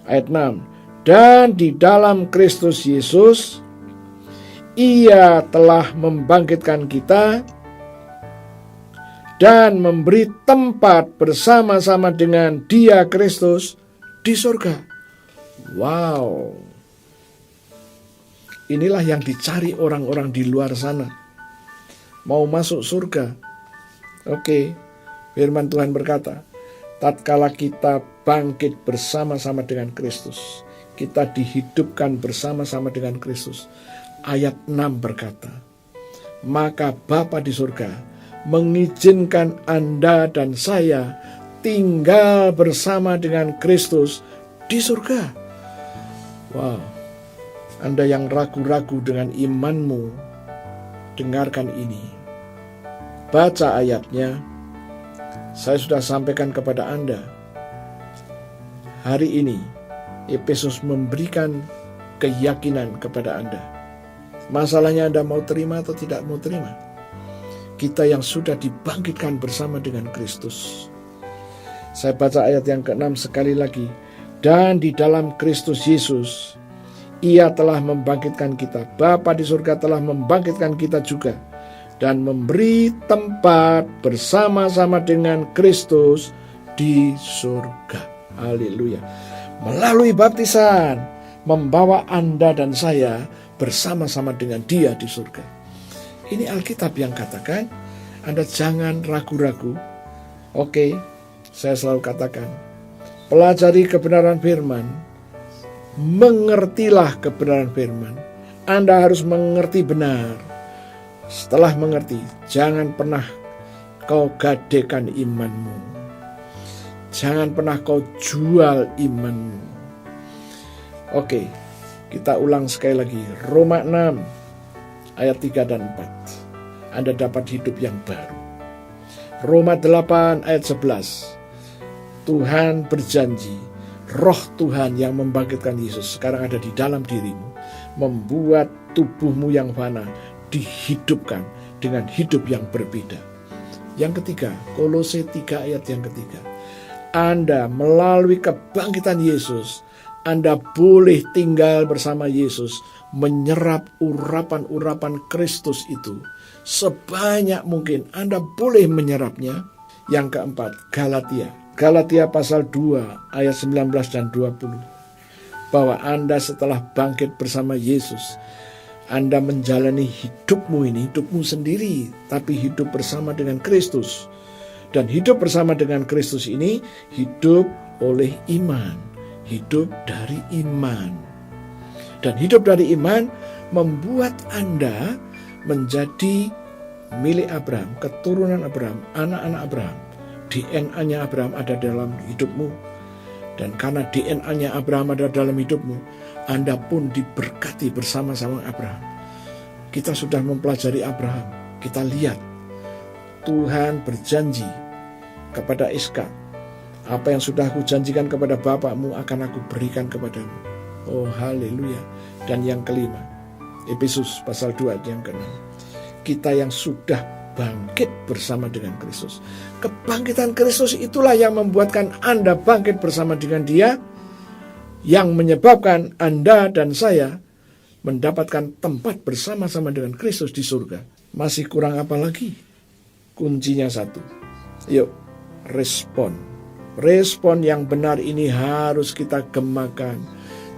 Ayat 6. Dan di dalam Kristus Yesus, Ia telah membangkitkan kita dan memberi tempat bersama-sama dengan Dia, Kristus, di surga. Wow. Inilah yang dicari orang-orang di luar sana. Mau masuk surga. Oke, firman Tuhan berkata, tatkala kita bangkit bersama-sama dengan Kristus, kita dihidupkan bersama-sama dengan Kristus. Ayat 6 berkata, maka Bapa di surga mengizinkan Anda dan saya tinggal bersama dengan Kristus di surga. Wow. Anda yang ragu-ragu dengan imanmu, dengarkan ini. Baca ayatnya. Saya sudah sampaikan kepada Anda. Hari ini, Efesus memberikan keyakinan kepada Anda. Masalahnya Anda mau terima atau tidak mau terima. Kita yang sudah dibangkitkan bersama dengan Kristus. Saya baca ayat yang ke-6 sekali lagi. Dan di dalam Kristus Yesus, Ia telah membangkitkan kita. Bapa di surga telah membangkitkan kita juga. Dan memberi tempat bersama-sama dengan Kristus di surga. Haleluya. Melalui baptisan, membawa Anda dan saya bersama-sama dengan Dia di surga. Ini Alkitab yang katakan. Anda jangan ragu-ragu. Oke, saya selalu katakan, pelajari kebenaran firman, mengertilah kebenaran firman. Anda harus mengerti benar. Setelah mengerti, jangan pernah kau gadekan imanmu. Jangan pernah kau jual imanmu. Oke, kita ulang sekali lagi. Roma 6 ayat 3 dan 4. Anda dapat hidup yang baru. Roma 8 ayat 11. Tuhan berjanji, Roh Tuhan yang membangkitkan Yesus sekarang ada di dalam dirimu, membuat tubuhmu yang fana dihidupkan dengan hidup yang berbeda. Yang ketiga, Kolose 3 ayat yang ketiga. Anda melalui kebangkitan Yesus, Anda boleh tinggal bersama Yesus, menyerap urapan-urapan Kristus itu sebanyak mungkin. Anda boleh menyerapnya. Yang keempat, Galatia pasal 2 ayat 19 dan 20. Bahwa Anda setelah bangkit bersama Yesus, Anda menjalani hidupmu ini, hidupmu sendiri, tapi hidup bersama dengan Kristus. Dan hidup bersama dengan Kristus ini hidup oleh iman, hidup dari iman. Dan hidup dari iman membuat Anda menjadi milik Abraham, keturunan Abraham, anak-anak Abraham. DNA-nya Abraham ada dalam hidupmu. Dan karena DNA-nya Abraham ada dalam hidupmu, Anda pun diberkati bersama-sama Abraham. Kita sudah mempelajari Abraham. Kita lihat Tuhan berjanji kepada Ishak, apa yang sudah aku janjikan kepada bapakmu akan aku berikan kepadamu. Oh haleluya. Dan yang kelima, Efesus pasal 2 ayat yang ke-6. Kita yang sudah bangkit bersama dengan Kristus. Kebangkitan Kristus itulah yang membuatkan Anda bangkit bersama dengan Dia, yang menyebabkan Anda dan saya mendapatkan tempat bersama-sama dengan Kristus di surga. Masih kurang apa lagi? Kuncinya satu. Yuk, respon. Respon yang benar ini harus kita gemakan.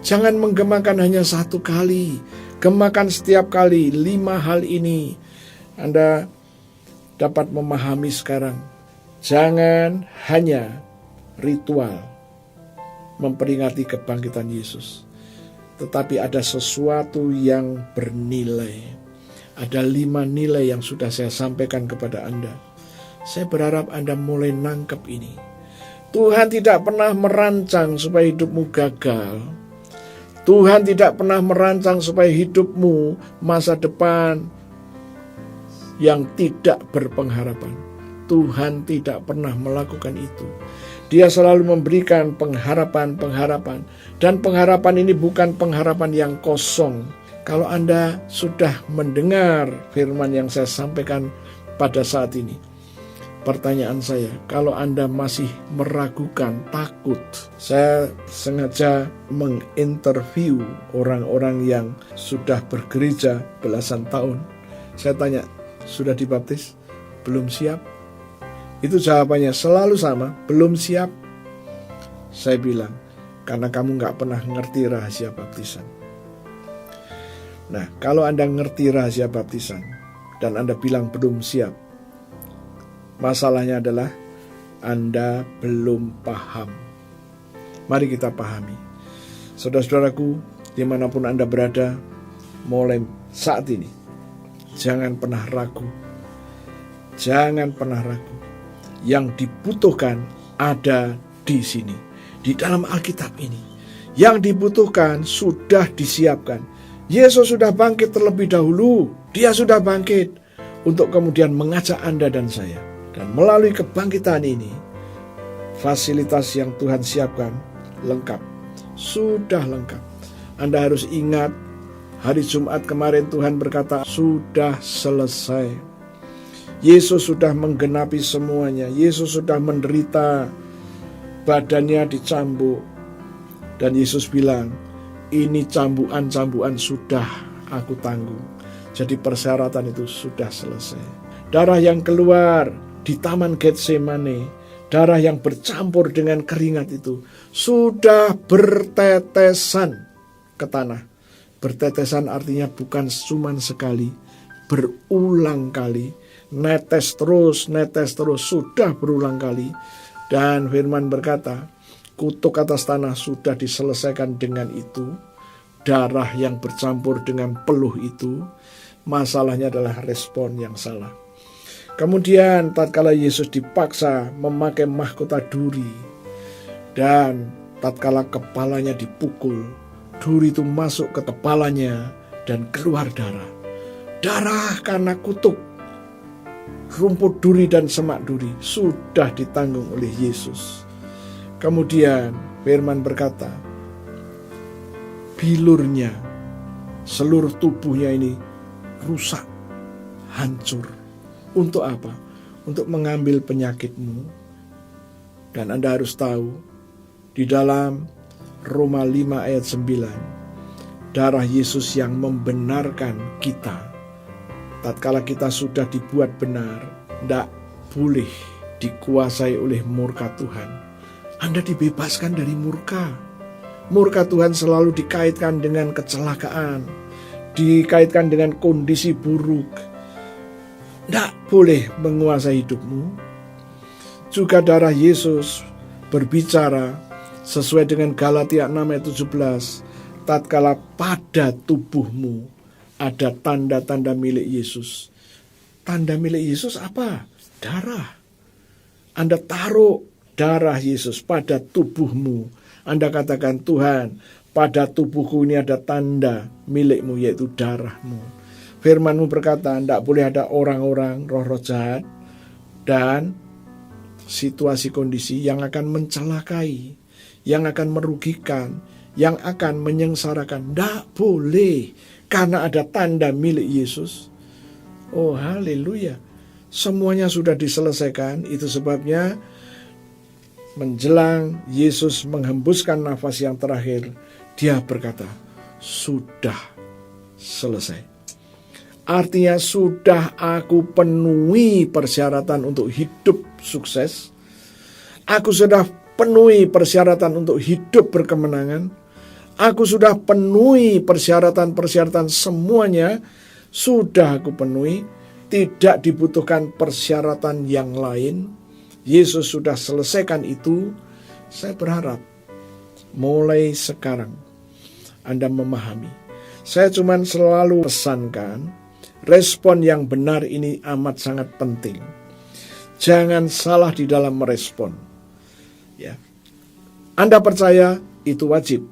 Jangan menggemakan hanya satu kali. Gemakan setiap kali 5 hal ini. Anda dapat memahami sekarang. Jangan hanya ritual memperingati kebangkitan Yesus, tetapi ada sesuatu yang bernilai. Ada 5 nilai yang sudah saya sampaikan kepada Anda. Saya berharap Anda mulai nangkep ini. Tuhan tidak pernah merancang supaya hidupmu gagal. Tuhan tidak pernah merancang supaya hidupmu masa depan yang tidak berpengharapan. Tuhan tidak pernah melakukan itu. Dia selalu memberikan pengharapan-pengharapan. Dan pengharapan ini bukan pengharapan yang kosong. Kalau Anda sudah mendengar firman yang saya sampaikan pada saat ini, pertanyaan saya, kalau Anda masih meragukan, takut, saya sengaja menginterview orang-orang yang sudah bergereja belasan tahun. Saya tanya, sudah dibaptis? Belum siap? Itu jawabannya selalu sama, belum siap. Saya bilang, karena kamu gak pernah ngerti rahasia baptisan. Nah, kalau Anda ngerti rahasia baptisan dan Anda bilang belum siap, masalahnya adalah Anda belum paham. Mari kita pahami. Saudara-saudaraku, dimanapun Anda berada, mulai saat ini, jangan pernah ragu. Jangan pernah ragu. Yang dibutuhkan ada di sini, di dalam Alkitab ini. Yang dibutuhkan sudah disiapkan. Yesus sudah bangkit terlebih dahulu. Dia sudah bangkit untuk kemudian mengajak Anda dan saya. Dan melalui kebangkitan ini, fasilitas yang Tuhan siapkan lengkap. Sudah lengkap. Anda harus ingat, hari Jumat kemarin Tuhan berkata, sudah selesai. Yesus sudah menggenapi semuanya. Yesus sudah menderita, badannya dicambuk. Dan Yesus bilang, ini cambukan-cambukan sudah aku tanggung. Jadi persyaratan itu sudah selesai. Darah yang keluar di Taman Getsemane, darah yang bercampur dengan keringat itu sudah bertetesan ke tanah. Bertetesan artinya bukan cuma sekali, berulang kali. Netes terus, sudah berulang kali. Dan firman berkata, kutuk atas tanah sudah diselesaikan dengan itu. Darah yang bercampur dengan peluh itu. Masalahnya adalah respon yang salah. Kemudian tatkala Yesus dipaksa memakai mahkota duri, dan tatkala kepalanya dipukul, duri itu masuk ke kepalanya dan keluar darah. Darah karena kutuk. Rumput duri dan semak duri sudah ditanggung oleh Yesus. Kemudian Firman berkata, bilurnya, seluruh tubuhnya ini rusak, hancur. Untuk apa? Untuk mengambil penyakitmu. Dan Anda harus tahu, di dalam Roma 5 ayat 9, darah Yesus yang membenarkan kita. Tatkala kita sudah dibuat benar, tidak boleh dikuasai oleh murka Tuhan. Anda dibebaskan dari murka. Murka Tuhan selalu dikaitkan dengan kecelakaan, dikaitkan dengan kondisi buruk. Tidak boleh menguasai hidupmu. Juga darah Yesus berbicara sesuai dengan Galatia 6 ayat 17. Tatkala pada tubuhmu ada tanda-tanda milik Yesus. Tanda milik Yesus apa? Darah. Anda taruh darah Yesus pada tubuhmu. Anda katakan, Tuhan, pada tubuhku ini ada tanda milikmu, yaitu darahmu. Firman-Mu berkata, tidak boleh ada orang-orang roh-roh jahat dan situasi kondisi yang akan mencelakai, yang akan merugikan, yang akan menyengsarakan. Tidak boleh, karena ada tanda milik Yesus. Oh, haleluya. Semuanya sudah diselesaikan. Itu sebabnya menjelang Yesus menghembuskan nafas yang terakhir, Dia berkata, sudah selesai. Artinya sudah aku penuhi persyaratan untuk hidup sukses. Aku sudah penuhi persyaratan untuk hidup berkemenangan. Aku sudah penuhi persyaratan-persyaratan semuanya. Sudah aku penuhi. Tidak dibutuhkan persyaratan yang lain. Yesus sudah selesaikan itu. Saya berharap mulai sekarang Anda memahami. Saya cuma selalu pesankan, respon yang benar ini amat sangat penting. Jangan salah di dalam merespon. Ya. Anda percaya itu wajib.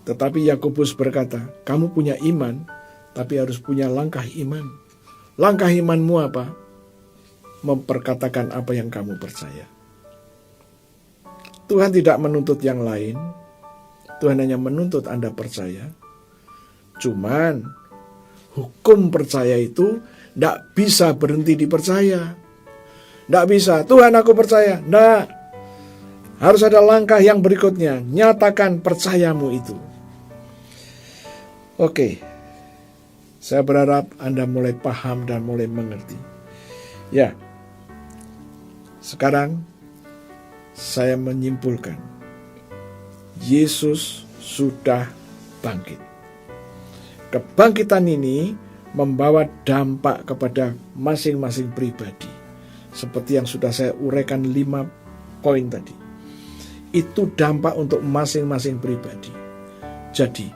Tetapi Yakobus berkata, kamu punya iman, tapi harus punya langkah iman. Langkah imanmu apa? Memperkatakan apa yang kamu percaya. Tuhan tidak menuntut yang lain. Tuhan hanya menuntut Anda percaya. Cuman hukum percaya itu tidak bisa berhenti dipercaya. Tidak bisa, Tuhan aku percaya. Tidak. Harus ada langkah yang berikutnya. Nyatakan percayamu itu. Oke. Saya berharap Anda mulai paham dan mulai mengerti. Ya. Sekarang saya menyimpulkan. Yesus sudah bangkit. Kebangkitan ini membawa dampak kepada masing-masing pribadi. Seperti yang sudah saya uraikan 5 poin tadi. Itu dampak untuk masing-masing pribadi. Jadi,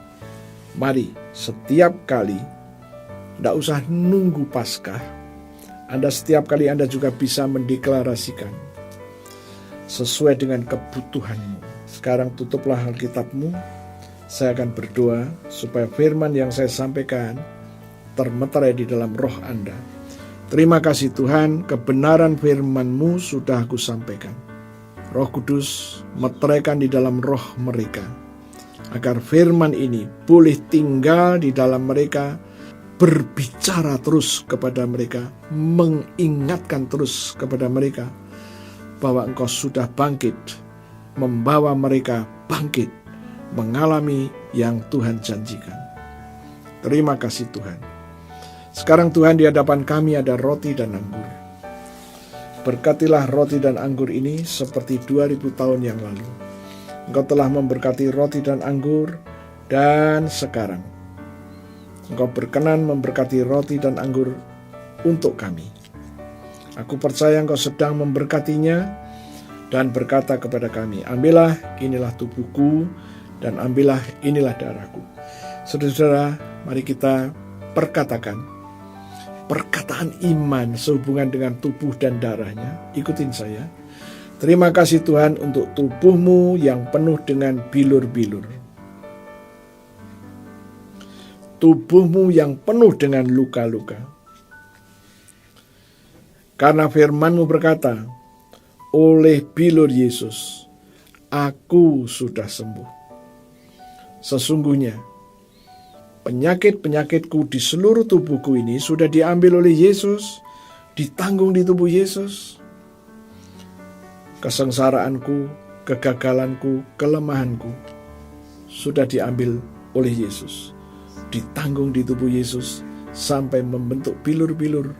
mari setiap kali, tidak usah nunggu Paskah, setiap kali Anda juga bisa mendeklarasikan sesuai dengan kebutuhanmu. Sekarang tutuplah Alkitabmu. Saya akan berdoa supaya firman yang saya sampaikan termeterai di dalam roh Anda. Terima kasih Tuhan, kebenaran firman-Mu sudah aku sampaikan. Roh Kudus meteraikan di dalam roh mereka, agar firman ini boleh tinggal di dalam mereka, berbicara terus kepada mereka, mengingatkan terus kepada mereka bahwa Engkau sudah bangkit, membawa mereka bangkit, mengalami yang Tuhan janjikan. Terima kasih Tuhan. Sekarang Tuhan, di hadapan kami ada roti dan anggur. Berkatilah roti dan anggur ini seperti 2000 tahun yang lalu. Engkau telah memberkati roti dan anggur, dan sekarang Engkau berkenan memberkati roti dan anggur untuk kami. Aku percaya Engkau sedang memberkatinya dan berkata kepada kami, ambillah, inilah tubuhku, dan ambillah, inilah darahku. Saudara-saudara, mari kita perkatakan perkataan iman sehubungan dengan tubuh dan darahnya. Ikutin saya. Terima kasih Tuhan untuk tubuhmu yang penuh dengan bilur-bilur. Tubuhmu yang penuh dengan luka-luka. Karena firman-Mu berkata, oleh bilur Yesus, aku sudah sembuh. Sesungguhnya, penyakit-penyakitku di seluruh tubuhku ini sudah diambil oleh Yesus, ditanggung di tubuh Yesus. Kesengsaraanku, kegagalanku, kelemahanku sudah diambil oleh Yesus, ditanggung di tubuh Yesus sampai membentuk bilur-bilur.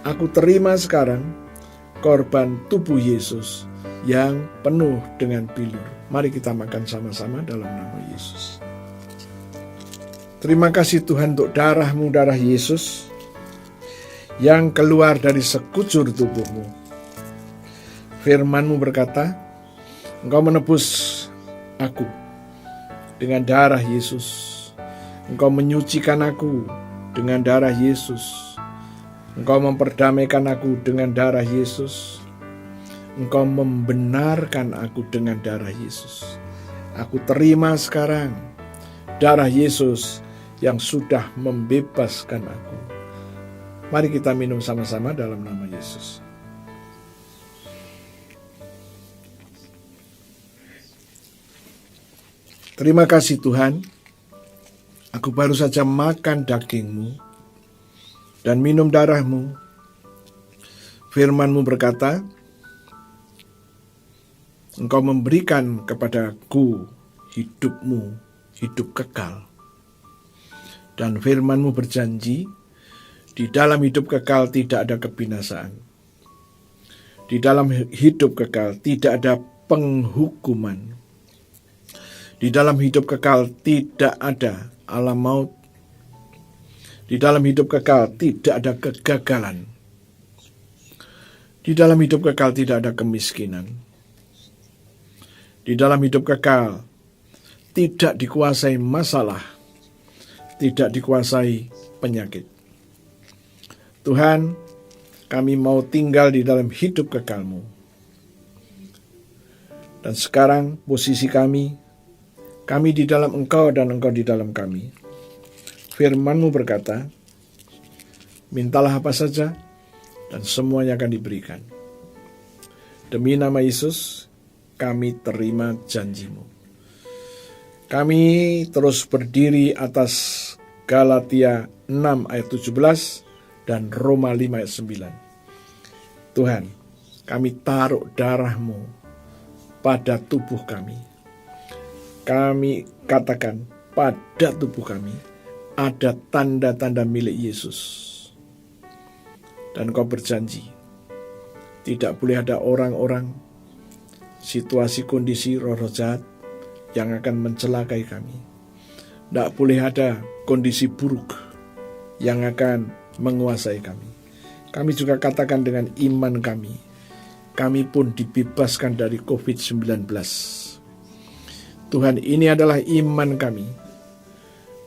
Aku terima sekarang korban tubuh Yesus yang penuh dengan bilur. Mari kita makan sama-sama dalam nama Yesus. Terima kasih Tuhan untuk darah-Mu, darah Yesus yang keluar dari sekujur tubuh-Mu. Firman-Mu berkata, Engkau menebus aku dengan darah Yesus. Engkau menyucikan aku dengan darah Yesus. Engkau memperdamaikan aku dengan darah Yesus. Engkau membenarkan aku dengan darah Yesus. Aku terima sekarang darah Yesus yang sudah membebaskan aku. Mari kita minum sama-sama dalam nama Yesus. Terima kasih Tuhan, aku baru saja makan daging-Mu dan minum darah-Mu. Firman-Mu berkata, Engkau memberikan kepadaku hidup-Mu, hidup kekal. Dan firman-Mu berjanji, di dalam hidup kekal tidak ada kebinasaan. Di dalam hidup kekal tidak ada penghukuman. Di dalam hidup kekal tidak ada alam maut. Di dalam hidup kekal tidak ada kegagalan. Di dalam hidup kekal tidak ada kemiskinan. Di dalam hidup kekal tidak dikuasai masalah, tidak dikuasai penyakit. Tuhan, kami mau tinggal di dalam hidup kekal-Mu. Dan sekarang posisi kami di dalam Engkau dan Engkau di dalam kami. Firman-Mu berkata, mintalah apa saja dan semuanya akan diberikan. Demi nama Yesus, kami terima janji-Mu. Kami terus berdiri atas Galatia 6 ayat 17 dan Roma 5 ayat 9. Tuhan, kami taruh darah-Mu pada tubuh kami. Kami katakan pada tubuh kami ada tanda-tanda milik Yesus. Dan Kau berjanji, tidak boleh ada orang-orang, situasi kondisi roh-roh jahat yang akan mencelakai kami. Tidak boleh ada kondisi buruk yang akan menguasai kami. Kami juga katakan dengan iman kami pun dibebaskan dari COVID-19. Tuhan, ini adalah iman kami.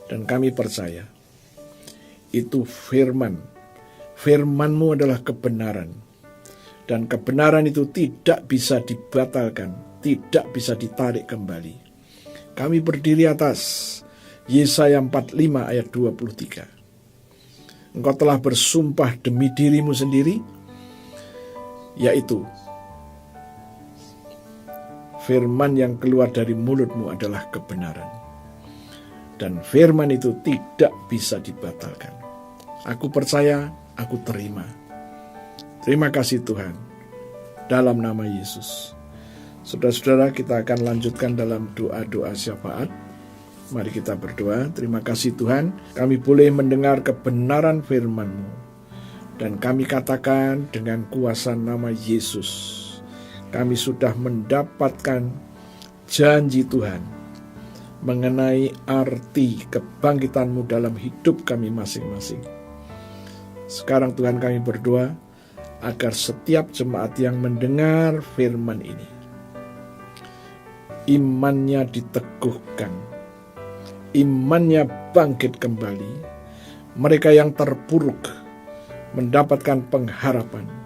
Dan kami percaya, itu firman. Firman-Mu adalah kebenaran. Dan kebenaran itu tidak bisa dibatalkan, tidak bisa ditarik kembali. Kami berdiri atas Yesaya 45 ayat 23. Engkau telah bersumpah demi diri-Mu sendiri, yaitu firman yang keluar dari mulut-Mu adalah kebenaran. Dan firman itu tidak bisa dibatalkan. Aku percaya, aku terima. Terima kasih Tuhan, dalam nama Yesus. Saudara-saudara, kita akan lanjutkan dalam doa-doa syafaat. Mari kita berdoa. Terima kasih Tuhan, kami boleh mendengar kebenaran firman-Mu. Dan kami katakan dengan kuasa nama Yesus, kami sudah mendapatkan janji Tuhan mengenai arti kebangkitan-Mu dalam hidup kami masing-masing. Sekarang Tuhan, kami berdoa agar setiap jemaat yang mendengar firman ini, imannya diteguhkan, imannya bangkit kembali. Mereka yang terpuruk mendapatkan pengharapan.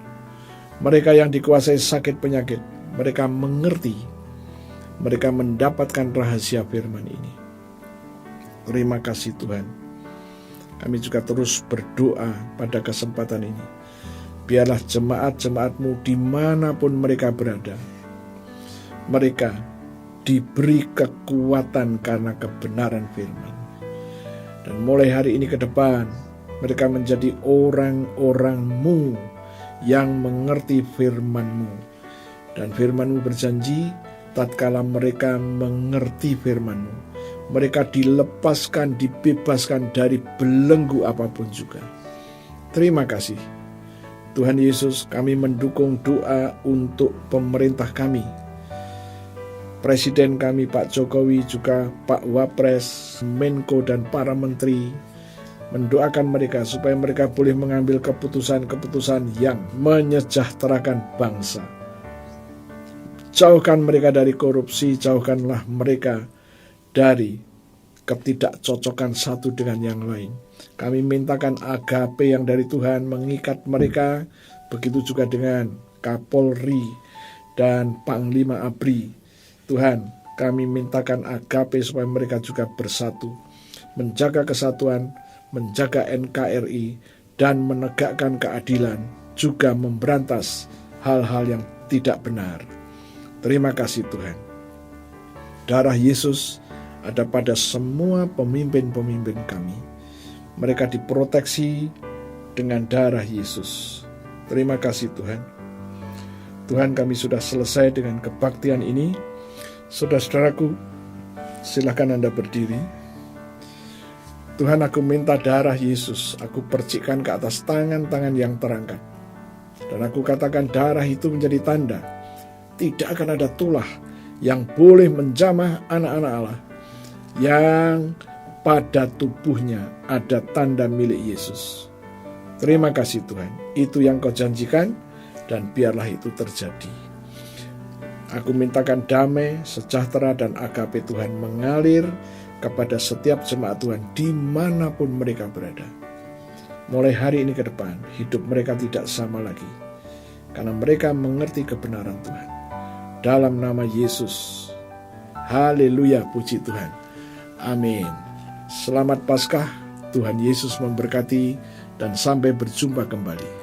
Mereka yang dikuasai sakit penyakit, mereka mengerti, mereka mendapatkan rahasia firman ini. Terima kasih Tuhan. Kami juga terus berdoa pada kesempatan ini. Biarlah jemaat-jemaat-Mu dimanapun mereka berada, mereka diberi kekuatan karena kebenaran firman. Dan mulai hari ini ke depan, mereka menjadi orang-orang-Mu yang mengerti firman-Mu. Dan firman-Mu berjanji, tatkala mereka mengerti firman-Mu, mereka dilepaskan, dibebaskan dari belenggu apapun juga. Terima kasih. Tuhan Yesus, kami mendukung doa untuk pemerintah kami. Presiden kami Pak Jokowi, juga Pak Wapres, Menko dan para menteri, mendoakan mereka supaya mereka boleh mengambil keputusan-keputusan yang menyejahterakan bangsa. Jauhkan mereka dari korupsi, jauhkanlah mereka dari ketidakcocokan satu dengan yang lain. Kami mintakan agape yang dari Tuhan mengikat mereka, begitu juga dengan Kapolri dan Panglima ABRI. Tuhan, kami mintakan agape supaya mereka juga bersatu, menjaga kesatuan, menjaga NKRI, dan menegakkan keadilan, juga memberantas hal-hal yang tidak benar. Terima kasih Tuhan. Darah Yesus ada pada semua pemimpin-pemimpin kami. Mereka diproteksi dengan darah Yesus. Terima kasih Tuhan. Tuhan, kami sudah selesai dengan kebaktian ini. Saudara-saudaraku, silakan Anda berdiri. Tuhan, aku minta darah Yesus, aku percikkan ke atas tangan-tangan yang terangkat. Dan aku katakan darah itu menjadi tanda. Tidak akan ada tulah yang boleh menjamah anak-anak Allah yang pada tubuhnya ada tanda milik Yesus. Terima kasih Tuhan, itu yang Kau janjikan dan biarlah itu terjadi. Aku mintakan damai, sejahtera dan agape Tuhan mengalir kepada setiap jemaat Tuhan dimanapun mereka berada. Mulai hari ini ke depan, hidup mereka tidak sama lagi, karena mereka mengerti kebenaran Tuhan. Dalam nama Yesus, haleluya, puji Tuhan, amin. Selamat Paskah, Tuhan Yesus memberkati, dan sampai berjumpa kembali.